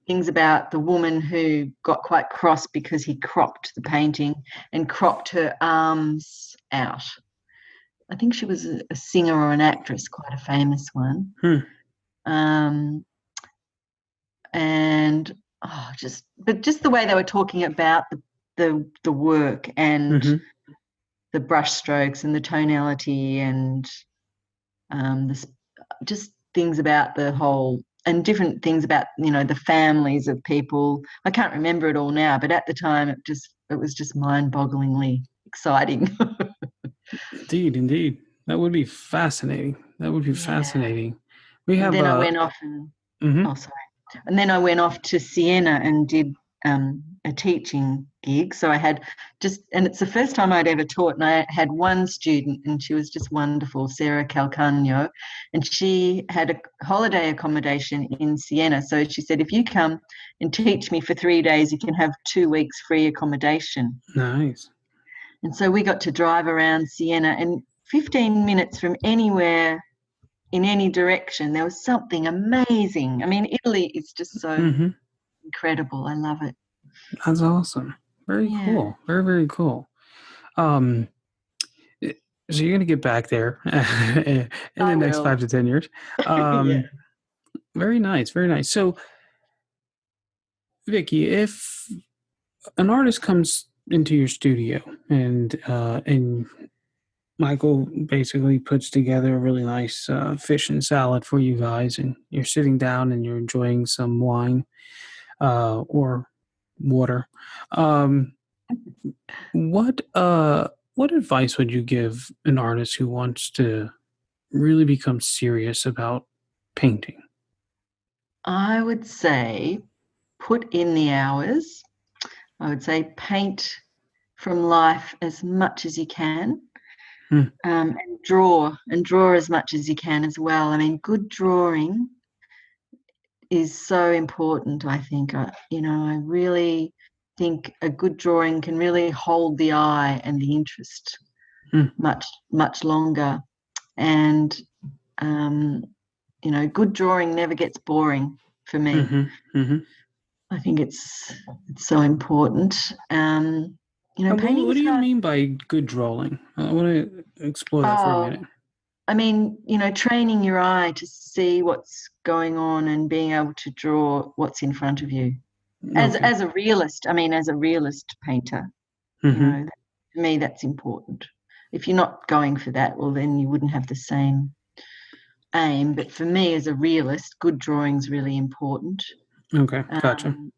Things about the woman who got quite cross because he cropped the painting and cropped her arms out. I think she was a singer or an actress, quite a famous one. Just the way they were talking about the work and the brush strokes and the tonality and just things about the whole and different things about the families of people. I can't remember it all now, but at the time it was just mind-bogglingly exciting. Indeed. That would be fascinating. Fascinating. We have then I went off and then I went off to Siena and did a teaching gig. So I had and it's the first time I'd ever taught, and I had one student, and she was just wonderful, Sarah Calcagno, and she had a holiday accommodation in Siena. So she said, if you come and teach me for 3 days, you can have 2 weeks free accommodation. Nice. And so we got to drive around Siena, and 15 minutes from anywhere in any direction, there was something amazing. I mean, Italy is just so incredible. I love it. That's awesome. Very cool. Very, very cool. So you're going to get back there in the next 5 to 10 years. Very nice. Very nice. So, Vicki, if an artist comes into your studio and Michael basically puts together a really nice fish and salad for you guys, and you're sitting down and you're enjoying some wine or water. Um, what advice would you give an artist who wants to really become serious about painting? I would say put in the hours. I would say paint from life as much as you can, Hmm. and draw as much as you can as well. I mean, good drawing is so important. I think, I really think a good drawing can really hold the eye and the interest Hmm. much longer. And good drawing never gets boring for me. Mm-hmm. Mm-hmm. I think it's so important. And what Painting's do you hard. mean by good drawing? I want to explore that for a Oh, minute. I mean, training your eye to see what's going on and being able to draw what's in front of you. As Okay. as a realist, I mean, as a realist painter, Mm-hmm. to me that's important. If you're not going for that, well, then you wouldn't have the same aim. But for me, as a realist, good drawing's really important. Okay. Gotcha. Um,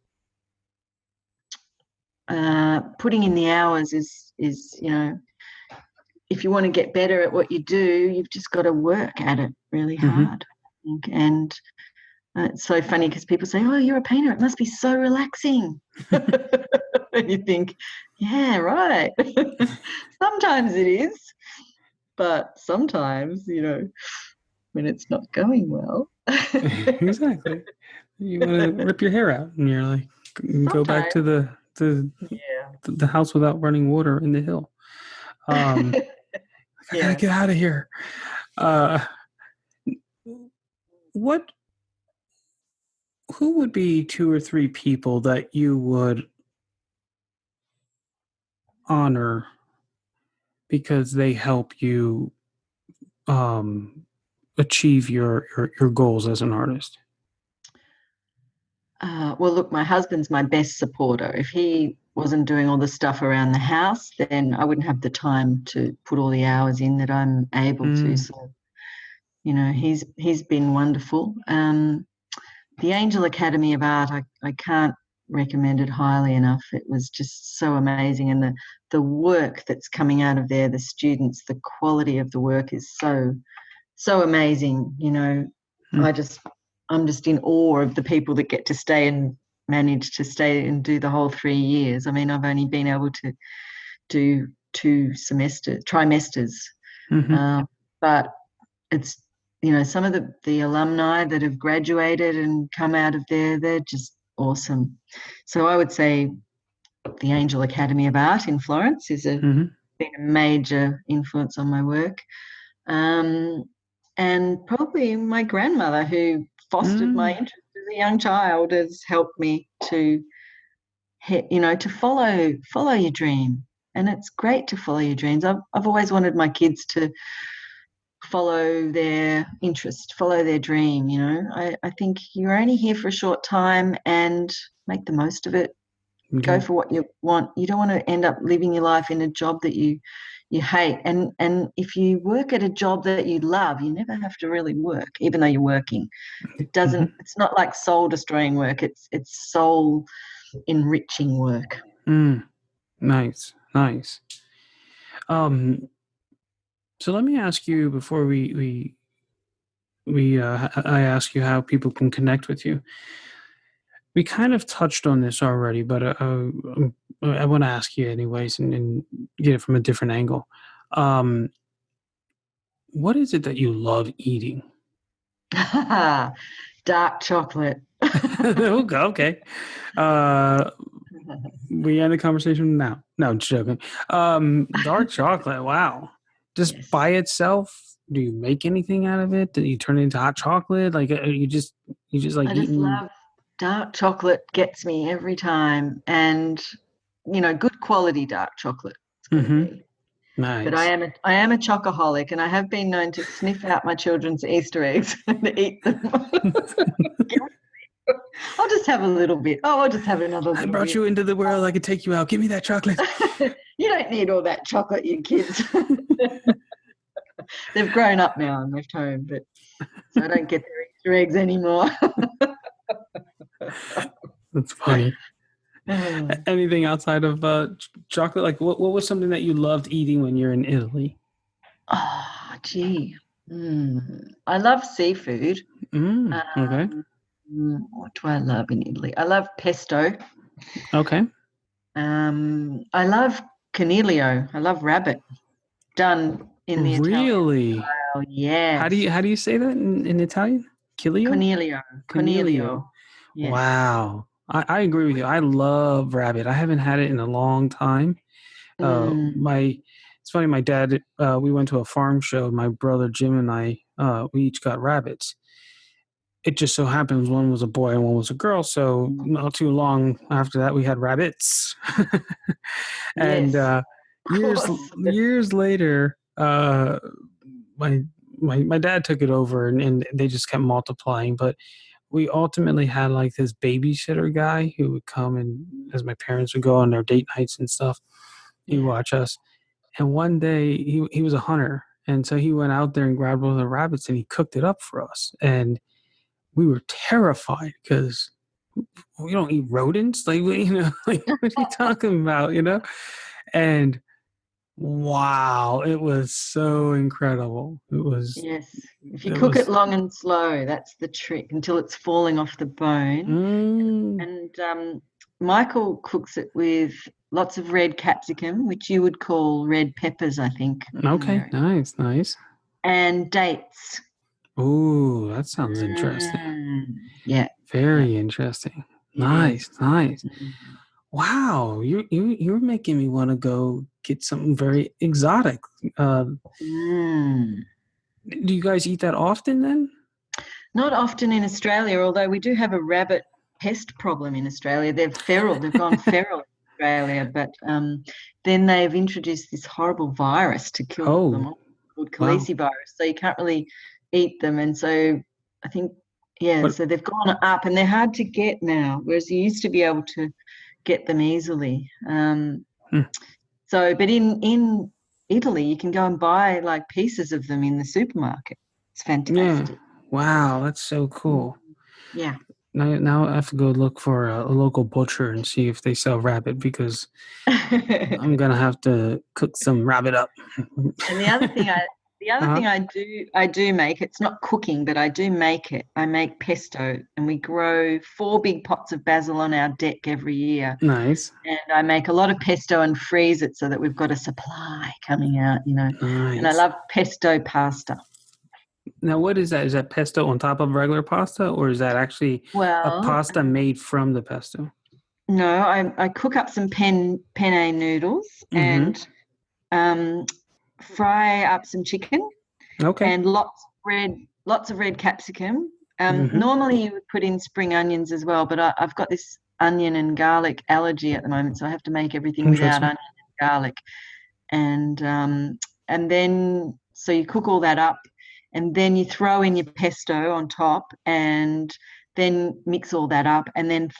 Putting in the hours is if you want to get better at what you do, you've just got to work at it really Mm-hmm. hard. I think. And it's so funny because people say, "Oh, you're a painter. It must be so relaxing." And you think, "Yeah, right." Sometimes it is, but sometimes, when it's not going well, Exactly. You want to rip your hair out, and you're like, go back sometimes, to yeah, the house without running water in the hill. Um, I gotta yeah. get out of here. Uh, what? Who would be two or three people that you would honor because they help you um, achieve your goals as an artist? Well, look, my husband's my best supporter. If he wasn't doing all the stuff around the house, then I wouldn't have the time to put all the hours in that I'm able to. Mm, So, he's been wonderful. The Angel Academy of Art, I can't recommend it highly enough. It was just so amazing, and the work that's coming out of there, the students, the quality of the work is so amazing. mm, I just I'm just in awe of the people that get to stay and manage to stay and do the whole 3 years. I mean, I've only been able to do two trimesters, mm-hmm, um, but it's some of the alumni that have graduated and come out of there, they're just awesome. So I would say the Angel Academy of Art in Florence mm-hmm, been a major influence on my work. Um, and probably my grandmother, who fostered my mm, interest as a young child, has helped me to follow your dream. And it's great to follow your dreams. I've always wanted my kids to follow their interest, follow their dream. I think you're only here for a short time, and make the most of it. Go okay. for what you want. You don't want to end up living your life in a job that you hate. And if you work at a job that you love, you never have to really work, even though you're working. Mm-hmm, It's not like soul destroying work. It's soul enriching work. nice, nice. Um, so let me ask you before I ask you how people can connect with you. We kind of touched on this already, but I want to ask you anyways and get it from a different angle. Um, what is it that you love eating? Dark chocolate. Okay, okay. Uh, we end the conversation now. No, I'm joking. Dark chocolate. Wow. Just Yes. by itself, do you make anything out of it? Do you turn it into hot chocolate? Like you just like I just eating. love dark chocolate, gets me every time. And, good quality dark chocolate. It's got to Mm-hmm. be. But Nice. I am a chocoholic, and I have been known to sniff out my children's Easter eggs and eat them. I'll just have a little bit. Oh, I'll just have another I little brought bit. you into the world. I could take you out. Give me that chocolate. You don't need all that chocolate, you kids. They've grown up now and left home, but so I don't get their Easter eggs anymore. That's funny. Oh, Anything outside of chocolate? Like what was something that you loved eating when you're in Italy? gee. I love seafood. Okay. Um, what do I love in Italy? I love pesto. Okay. I love coniglio. I love rabbit done in the Italian Really? style. Yes. How do you say that in Italian? Kilio? Coniglio. Cornelio. Coniglio. Yes. Wow. I agree with you. I love rabbit. I haven't had it in a long time. Mm, It's funny, my dad, we went to a farm show. My brother Jim and I, we each got rabbits. It just so happens one was a boy and one was a girl. So not too long after that, we had rabbits. And yes. Of years course. years later, my my dad took it over and they just kept multiplying. But we ultimately had like this babysitter guy who would come and as my parents would go on their date nights and stuff, he'd Yeah. watch us. And one day he was a hunter. And so he went out there and grabbed one of the rabbits and he cooked it up for us. And we were terrified because we don't eat rodents. Like, like what are you talking about? And wow, it was so incredible. Yes. If you It cook it was, long and slow, that's the trick until it's falling off the bone. mm, And Michael cooks it with lots of red capsicum, which you would call red peppers, I think, in okay, America, nice, nice. and dates. Ooh, that sounds interesting. Yeah, yeah, Very interesting. it is. Nice, nice. Mm. Wow, you're making me want to go get something very exotic. Uh, Mm. do you guys eat that often then? Not often in Australia, although we do have a rabbit pest problem in Australia. They're feral, they've gone feral in Australia, but then they've introduced this horrible virus to kill them Oh, all called wow. Khaleesi virus. So you can't really eat them. And so I think, yeah, What? so they've gone up and they're hard to get now, whereas you used to be able to get them easily. Hmm, But in Italy, you can go and buy like pieces of them in the supermarket. It's yeah. fantastic. Wow, that's so Mm. cool. Yeah. Now I have to go look for a local butcher and see if they sell rabbit because I'm gonna have to cook some rabbit up. And the other Uh-huh. thing I do make, it's not cooking, but I do make it. I make pesto and we grow 4 big pots of basil on our deck every year. Nice, And I make a lot of pesto and freeze it so that we've got a supply coming out, And I nice. love pesto pasta. Now, what is that? Is that pesto on top of regular pasta, or is that actually a Well, pasta made from the pesto? no, I cook up some penne noodles Mm-hmm. and um, fry up some chicken Okay. and lots of red capsicum. Mm-hmm. Normally you would put in spring onions as well, but I've got this onion and garlic allergy at the moment, so I have to make everything without Interesting. onion and garlic. And then so you cook all that up, and then you throw in your pesto on top, and then mix all that up, and then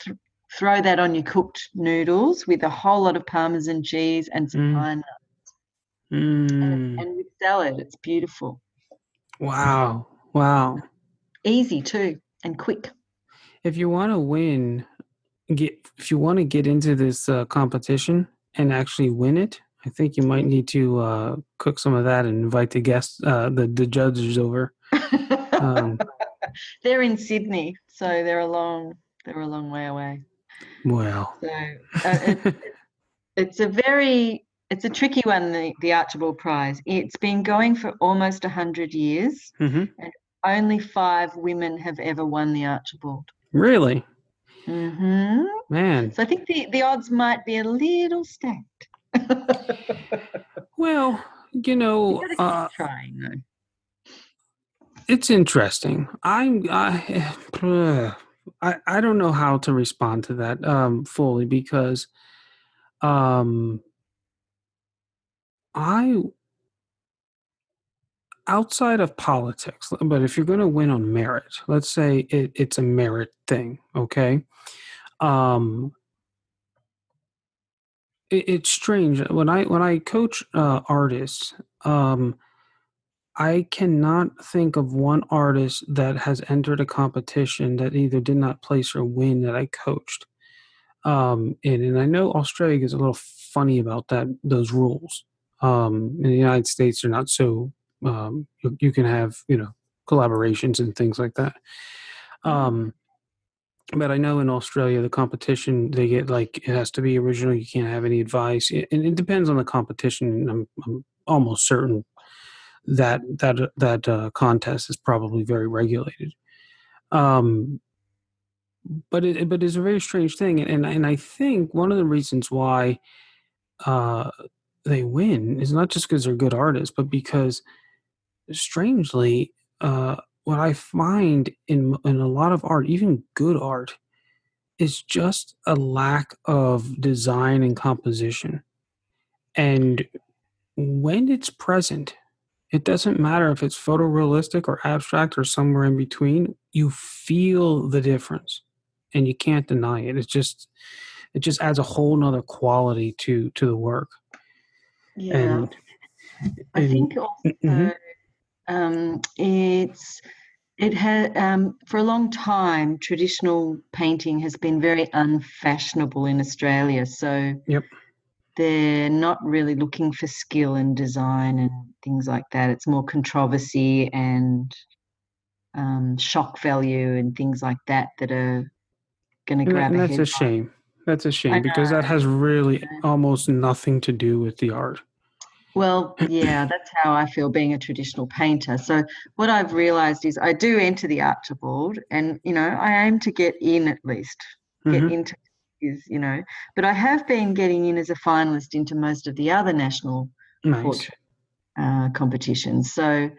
throw that on your cooked noodles with a whole lot of Parmesan cheese and some Mm. pine nuts. Mm. And with salad, it's beautiful. Wow. Wow. Easy too, and quick. If you want to win, if you want to get into this competition and actually win it, I think you might need to cook some of that and invite the guests, the judges over. Um, They're in Sydney, so they're a long way away. well, So it's it's a tricky one, the Archibald Prize. It's been going for almost 100 years, hmm, and only 5 women have ever won the Archibald. really, hmm man. So I think the odds might be a little stacked. Well, You've got to keep trying, though. it's interesting. I don't know how to respond to that fully because um I outside of politics, but if you're going to win on merit, let's say it's a merit thing, okay? Um, it's strange when I coach artists. I cannot think of one artist that has entered a competition that either did not place or win that I coached. And I know Australia is a little funny about those rules. In the United States, they're not so. You can have collaborations and things like that. Um, but I know in Australia, the competition they get like it has to be original. You can't have any advice, and it depends on the competition. And I'm almost certain that contest is probably very regulated. Um, but it's a very strange thing, and I think one of the reasons why uh, they win is not just because they're good artists, but because strangely, what I find in a lot of art, even good art, is just a lack of design and composition. And when it's present, it doesn't matter if it's photorealistic or abstract or somewhere in between. You feel the difference, and you can't deny it. It just adds a whole nother quality to the work. Yeah, And I and think also mhm. it had for a long time traditional painting has been very unfashionable in Australia. So Yep. they're not really looking for skill and design and things like that. It's more controversy and shock value and things like that that are going to grab And a that's a headline. shame. That's a I shame because that has really know. almost nothing to do with the art. Well, yeah, that's how I feel being a traditional painter. So what I've realized is I do enter the Archibald and, I aim to get in at least, get Hmm. into but I have been getting in as a finalist into most of the other national Nice. portrait competitions. So,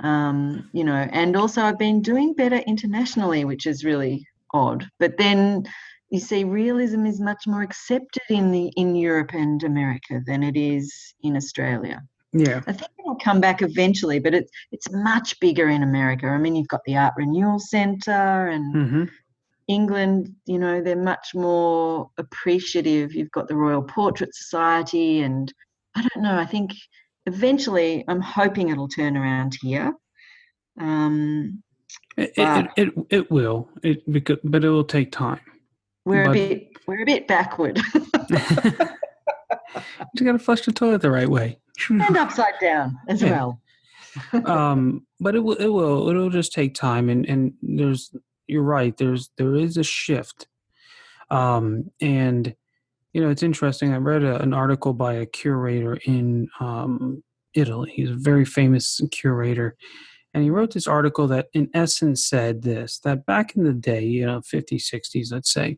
and also I've been doing better internationally, which is really odd. But then you see, realism is much more accepted in Europe and America than it is in Australia. Yeah. I think it'll come back eventually, but it's much bigger in America. I mean, you've got the Art Renewal Centre and Hmm. England, they're much more appreciative. You've got the Royal Portrait Society, and I don't know, I think eventually I'm hoping it'll turn around here. Um, It but it it, it will. But it will take time. we're a But bit we're a bit backward you just got to flush the toilet the right way. and upside down as Yeah. well. But it'll just take time, and you're right. There is a shift. And it's interesting. I read an article by a curator in Italy. He's a very famous curator, and he wrote this article that, in essence, said this: that back in the day, 50s, 60s, let's say,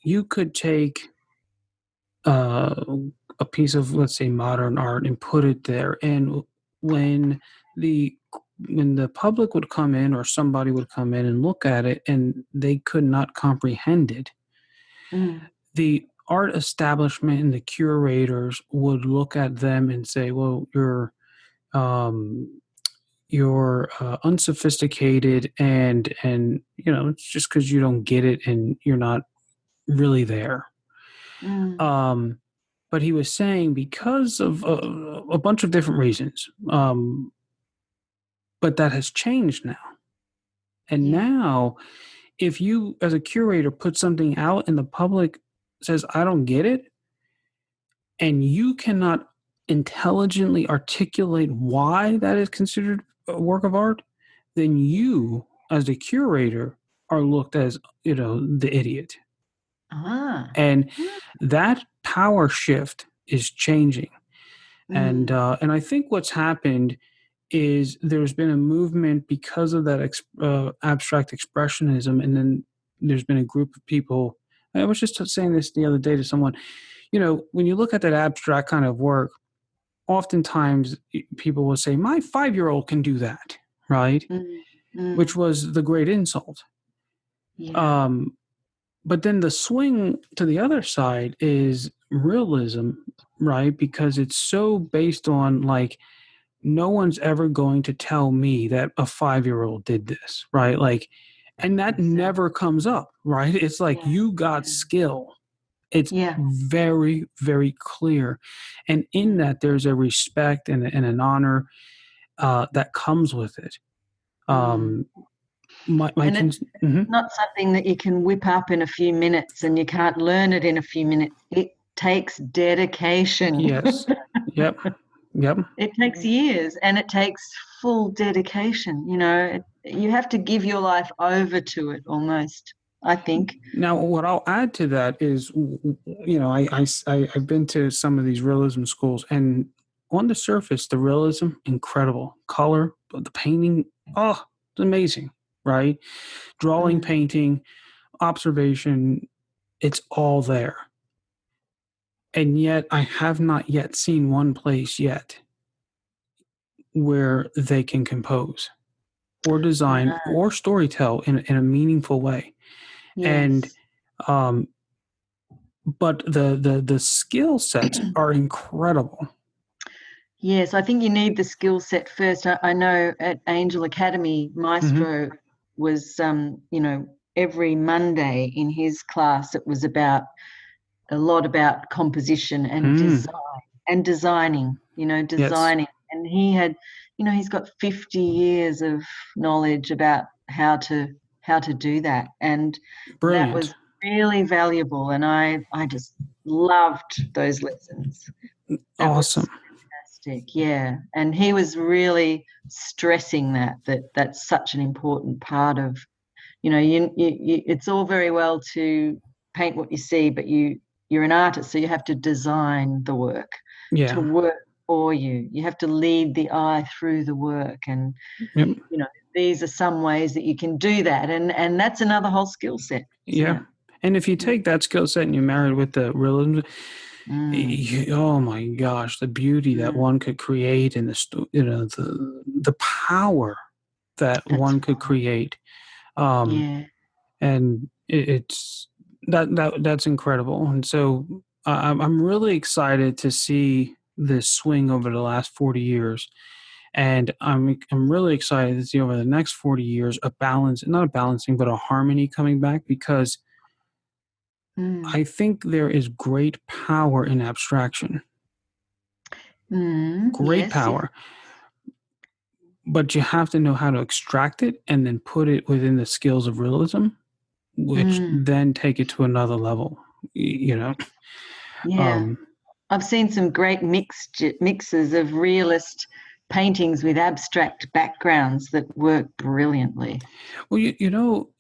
you could take uh, a piece of, let's say, modern art and put it there, and when the when the public would come in or somebody would come in and look at it and they could not comprehend it, Mm, the art establishment and the curators would look at them and say, "Well, um, you're unsophisticated, and it's just because you don't get it and you're not really there." mm, Um, but he was saying because of a bunch of different reasons, but that has changed now. And yeah. now, if you, as a curator, put something out and the public says, "I don't get it," and you cannot intelligently articulate why that is considered a work of art, then you, as the curator, are looked as, the idiot. Ah. And that power shift is changing. And Mm, I think what's happened is there's been a movement because of that abstract expressionism, and then there's been a group of people. I was just saying this the other day to someone. When you look at that abstract kind of work, oftentimes people will say, "My 5-year-old can do that," right? mm, Which mm, was the great insult. yeah. Um, but then the swing to the other side is realism. right? Because it's so based on like, no one's ever going to tell me that a 5-year-old did this, right? Like, and that Exactly. never comes up, right? It's like, Yeah. you got skill. It's Yeah. very, very clear. And in Mm. that, there's a respect and an honor that comes with it. Mm. My And it's not something that you can whip up in a few minutes, and you can't learn it in a few minutes. It takes dedication. yes, yep, yep. It takes years, and it takes full dedication. You have to give your life over to it almost, I think. Now, what I'll add to that is, I've been to some of these realism schools, and on the surface, the realism, incredible. Color, the painting, oh, it's amazing, right? Drawing, Mm. painting, observation, it's all there. And yet, I have not yet seen one place yet where they can compose or design No. or storytell in a meaningful way. And Yes. um, but the skill sets are incredible. Yes, I think you need the skill set first. I know at Angel Academy, Hmm. Maestro was, every Monday in his class, it was about a lot about composition and Mm. design and designing, Yes, designing. And he's got 50 years of knowledge about how to do that. And that brilliant, was really valuable. And I just loved those lessons. That was awesome. fantastic. Yeah. And he was really stressing that's such an important part of, it's all very well to paint what you see, but you're an artist, so you have to design the work to Yeah, work for you. You have to lead the eye through the work, and yep, you know these are some ways that you can do that, and that's another whole skill set, isn't yeah. it? And if you take that skill set and you marry it with the realism, Mm, oh my gosh, the beauty that mm, one could create and the power that that's one could right. create. Um, Yeah. and it's that's incredible. And so I'm really excited to see this swing over the last 40 years. And I'm really excited to see over the next 40 years a balance, not a balancing, but a harmony coming back, because Mm, I think there is great power in abstraction, great yes. Yes. power, but you have to know how to extract it and then put it within the skills of realism, which Mm, then take it to another level. You know, yeah. um, I've seen some great mixes of realist paintings with abstract backgrounds that work brilliantly. well,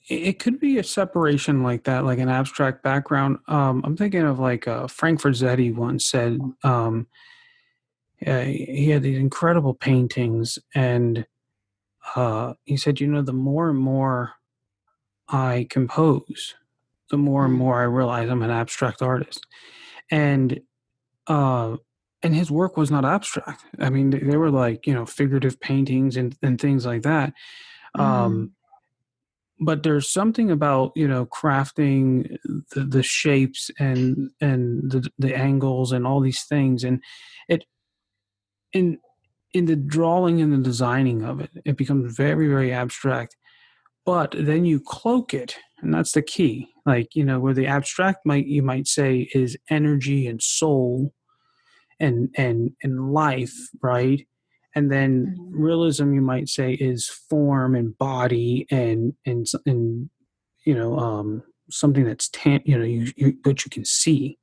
it could be a separation like that, like an abstract background. I'm thinking of like Frank Frazzetti once said. He had these incredible paintings, and he said, the more and more I compose, the more and Mm, more I realize I'm an abstract artist. And uh, and his work was not abstract. I mean, they were like figurative paintings and things like that. Um, mm, but there's something about crafting the shapes and the angles and all these things, and it in in the drawing and the designing of it, it becomes very, very abstract. But then you cloak it, and that's the key. Like, where the abstract you might say is energy and soul and life, right? And then mm, realism, you might say, is form and body and something that's what you can see.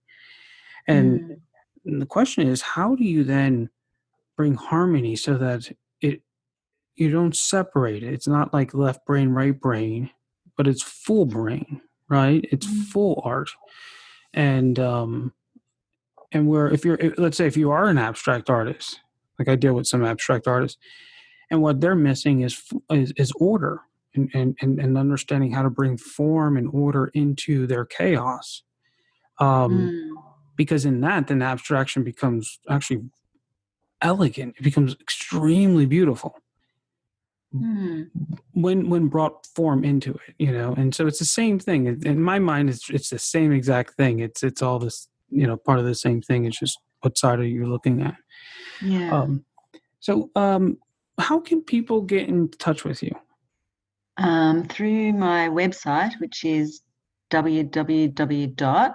And mm, the question is, how do you then bring harmony so that it you don't separate it? It's not like left brain, right brain, but it's full brain, right? It's mm, full art. And where let's say if you are an abstract artist, like I deal with some abstract artists, and what they're missing is order and understanding how to bring form and order into their chaos. Um, mm, because in that, then abstraction becomes actually elegant. It becomes extremely beautiful mm, when brought form into it, And so it's the same thing. In my mind, it's the same exact thing. It's all this, part of the same thing. It's just what side are you looking at. Yeah. So how can people get in touch with you? Through my website, which is www.vicki,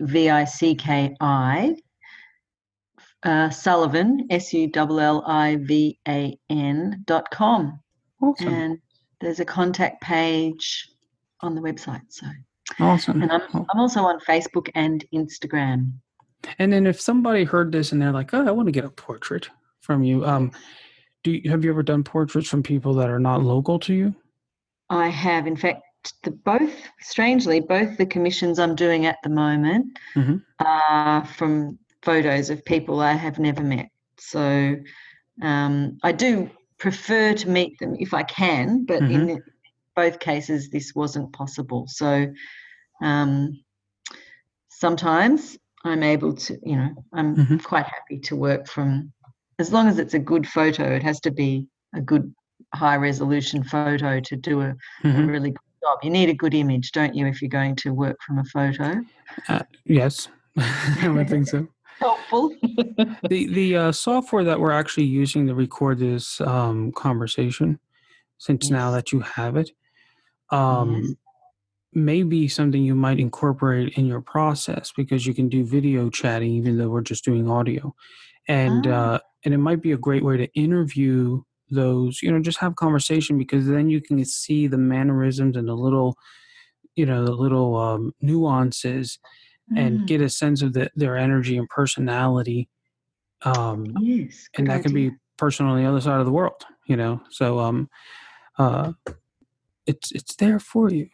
VICKI, Sullivan, SULLIVAN.com. Awesome. And there's a contact page on the website. So, Awesome. and I'm also on Facebook and Instagram. And then if somebody heard this and they're like, oh, I want to get a portrait from you, Yes. have you ever done portraits from people that are not local to you? I have. In fact, strangely, both the commissions I'm doing at the moment are from photos of people I have never met. So I do prefer to meet them if I can, but in both cases, this wasn't possible. So sometimes I'm able to, I'm quite happy to work from, as long as it's a good photo. It has to be a good high resolution photo to do a really good job. You need a good image, don't you, if you're going to work from a photo? Yes, I would think so. Helpful. The software that we're actually using to record this conversation, since now that you have it, may be something you might incorporate in your process, because you can do video chatting even though we're just doing audio. And it might be a great way to interview those, just have conversation, because then you can see the mannerisms and the little nuances and get a sense of their energy and personality. Yes, and that can be person on the other side of the world, so it's there for you.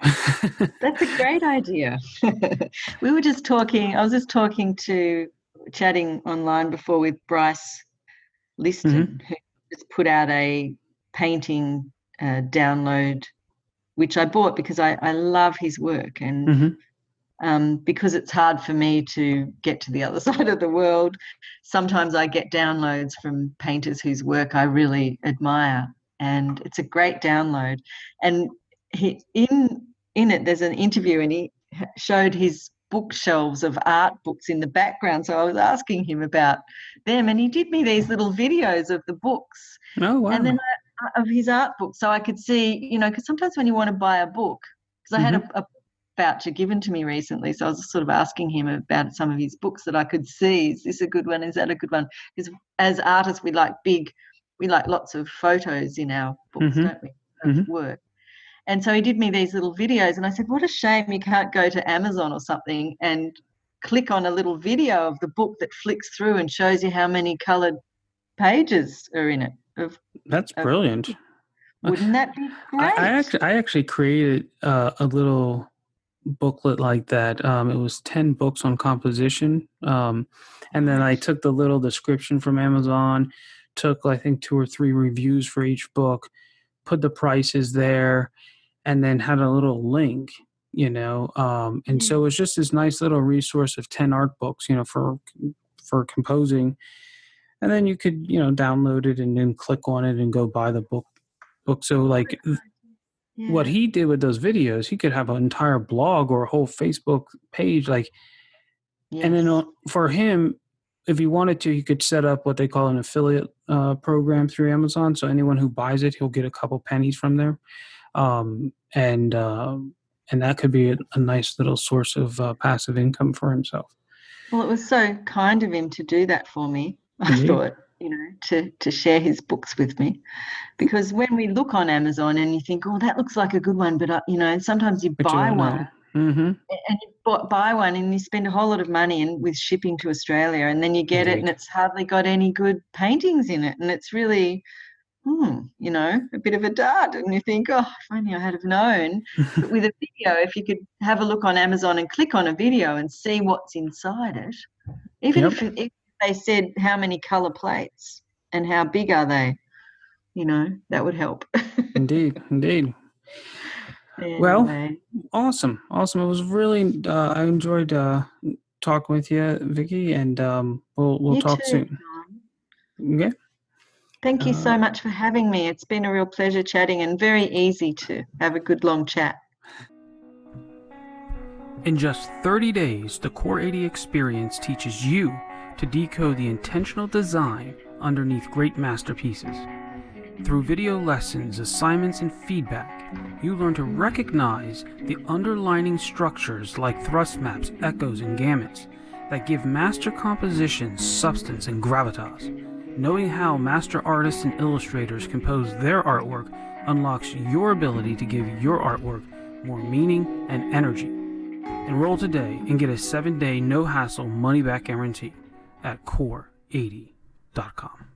That's a great idea. I was just chatting online before with Bryce Liston, who just put out a painting download, which I bought because I love his work, and because it's hard for me to get to the other side of the world, sometimes I get downloads from painters whose work I really admire, and it's a great download. And in it, there's an interview, and he showed his bookshelves of art books in the background. So I was asking him about them, and he did me these little videos of the books. Oh, wow. And then of his art books, so I could see, because sometimes when you want to buy a book, because I had a voucher given to me recently, so I was sort of asking him about some of his books that I could see. Is this a good one? Is that a good one? Because as artists, we like lots of photos in our books, don't we, of work. And so he did me these little videos, and I said, what a shame you can't go to Amazon or something and click on a little video of the book that flicks through and shows you how many coloured pages are in it. That's brilliant. Wouldn't that be great? I actually created a little booklet like that. It was 10 books on composition. And then I took the little description from Amazon, took, I think, 2 or 3 reviews for each book, put the prices there, and then had a little link, and so it was just this nice little resource of 10 art books, for composing. And then you could, download it and then click on it and go buy the book. So like what he did with those videos, he could have an entire blog or a whole Facebook page, and then for him, if he wanted to, he could set up what they call an affiliate program through Amazon. So anyone who buys it, he'll get a couple pennies from there. And that could be a nice little source of passive income for himself. Well, it was so kind of him to do that for me. I thought, to share his books with me, because when we look on Amazon and you think, oh, that looks like a good one, but sometimes you buy one, and you buy one and you spend a whole lot of money and with shipping to Australia, and then you get it and it's hardly got any good paintings in it, and it's really a bit of a dud, and you think, oh, if only I had have known. But with a video, if you could have a look on Amazon and click on a video and see what's inside it, even if they said how many colour plates and how big are they, that would help. Indeed. Anyway. Well, awesome. It was really, I enjoyed talking with you, Vicki, and we'll talk soon. Okay. Thank you so much for having me. It's been a real pleasure chatting, and very easy to have a good long chat. In just 30 days, the Core 80 experience teaches you to decode the intentional design underneath great masterpieces. Through video lessons, assignments, and feedback, you learn to recognize the underlying structures like thrust maps, echoes, and gamuts that give master compositions substance and gravitas. Knowing how master artists and illustrators compose their artwork unlocks your ability to give your artwork more meaning and energy. Enroll today and get a 7-day no-hassle money-back guarantee at core80.com.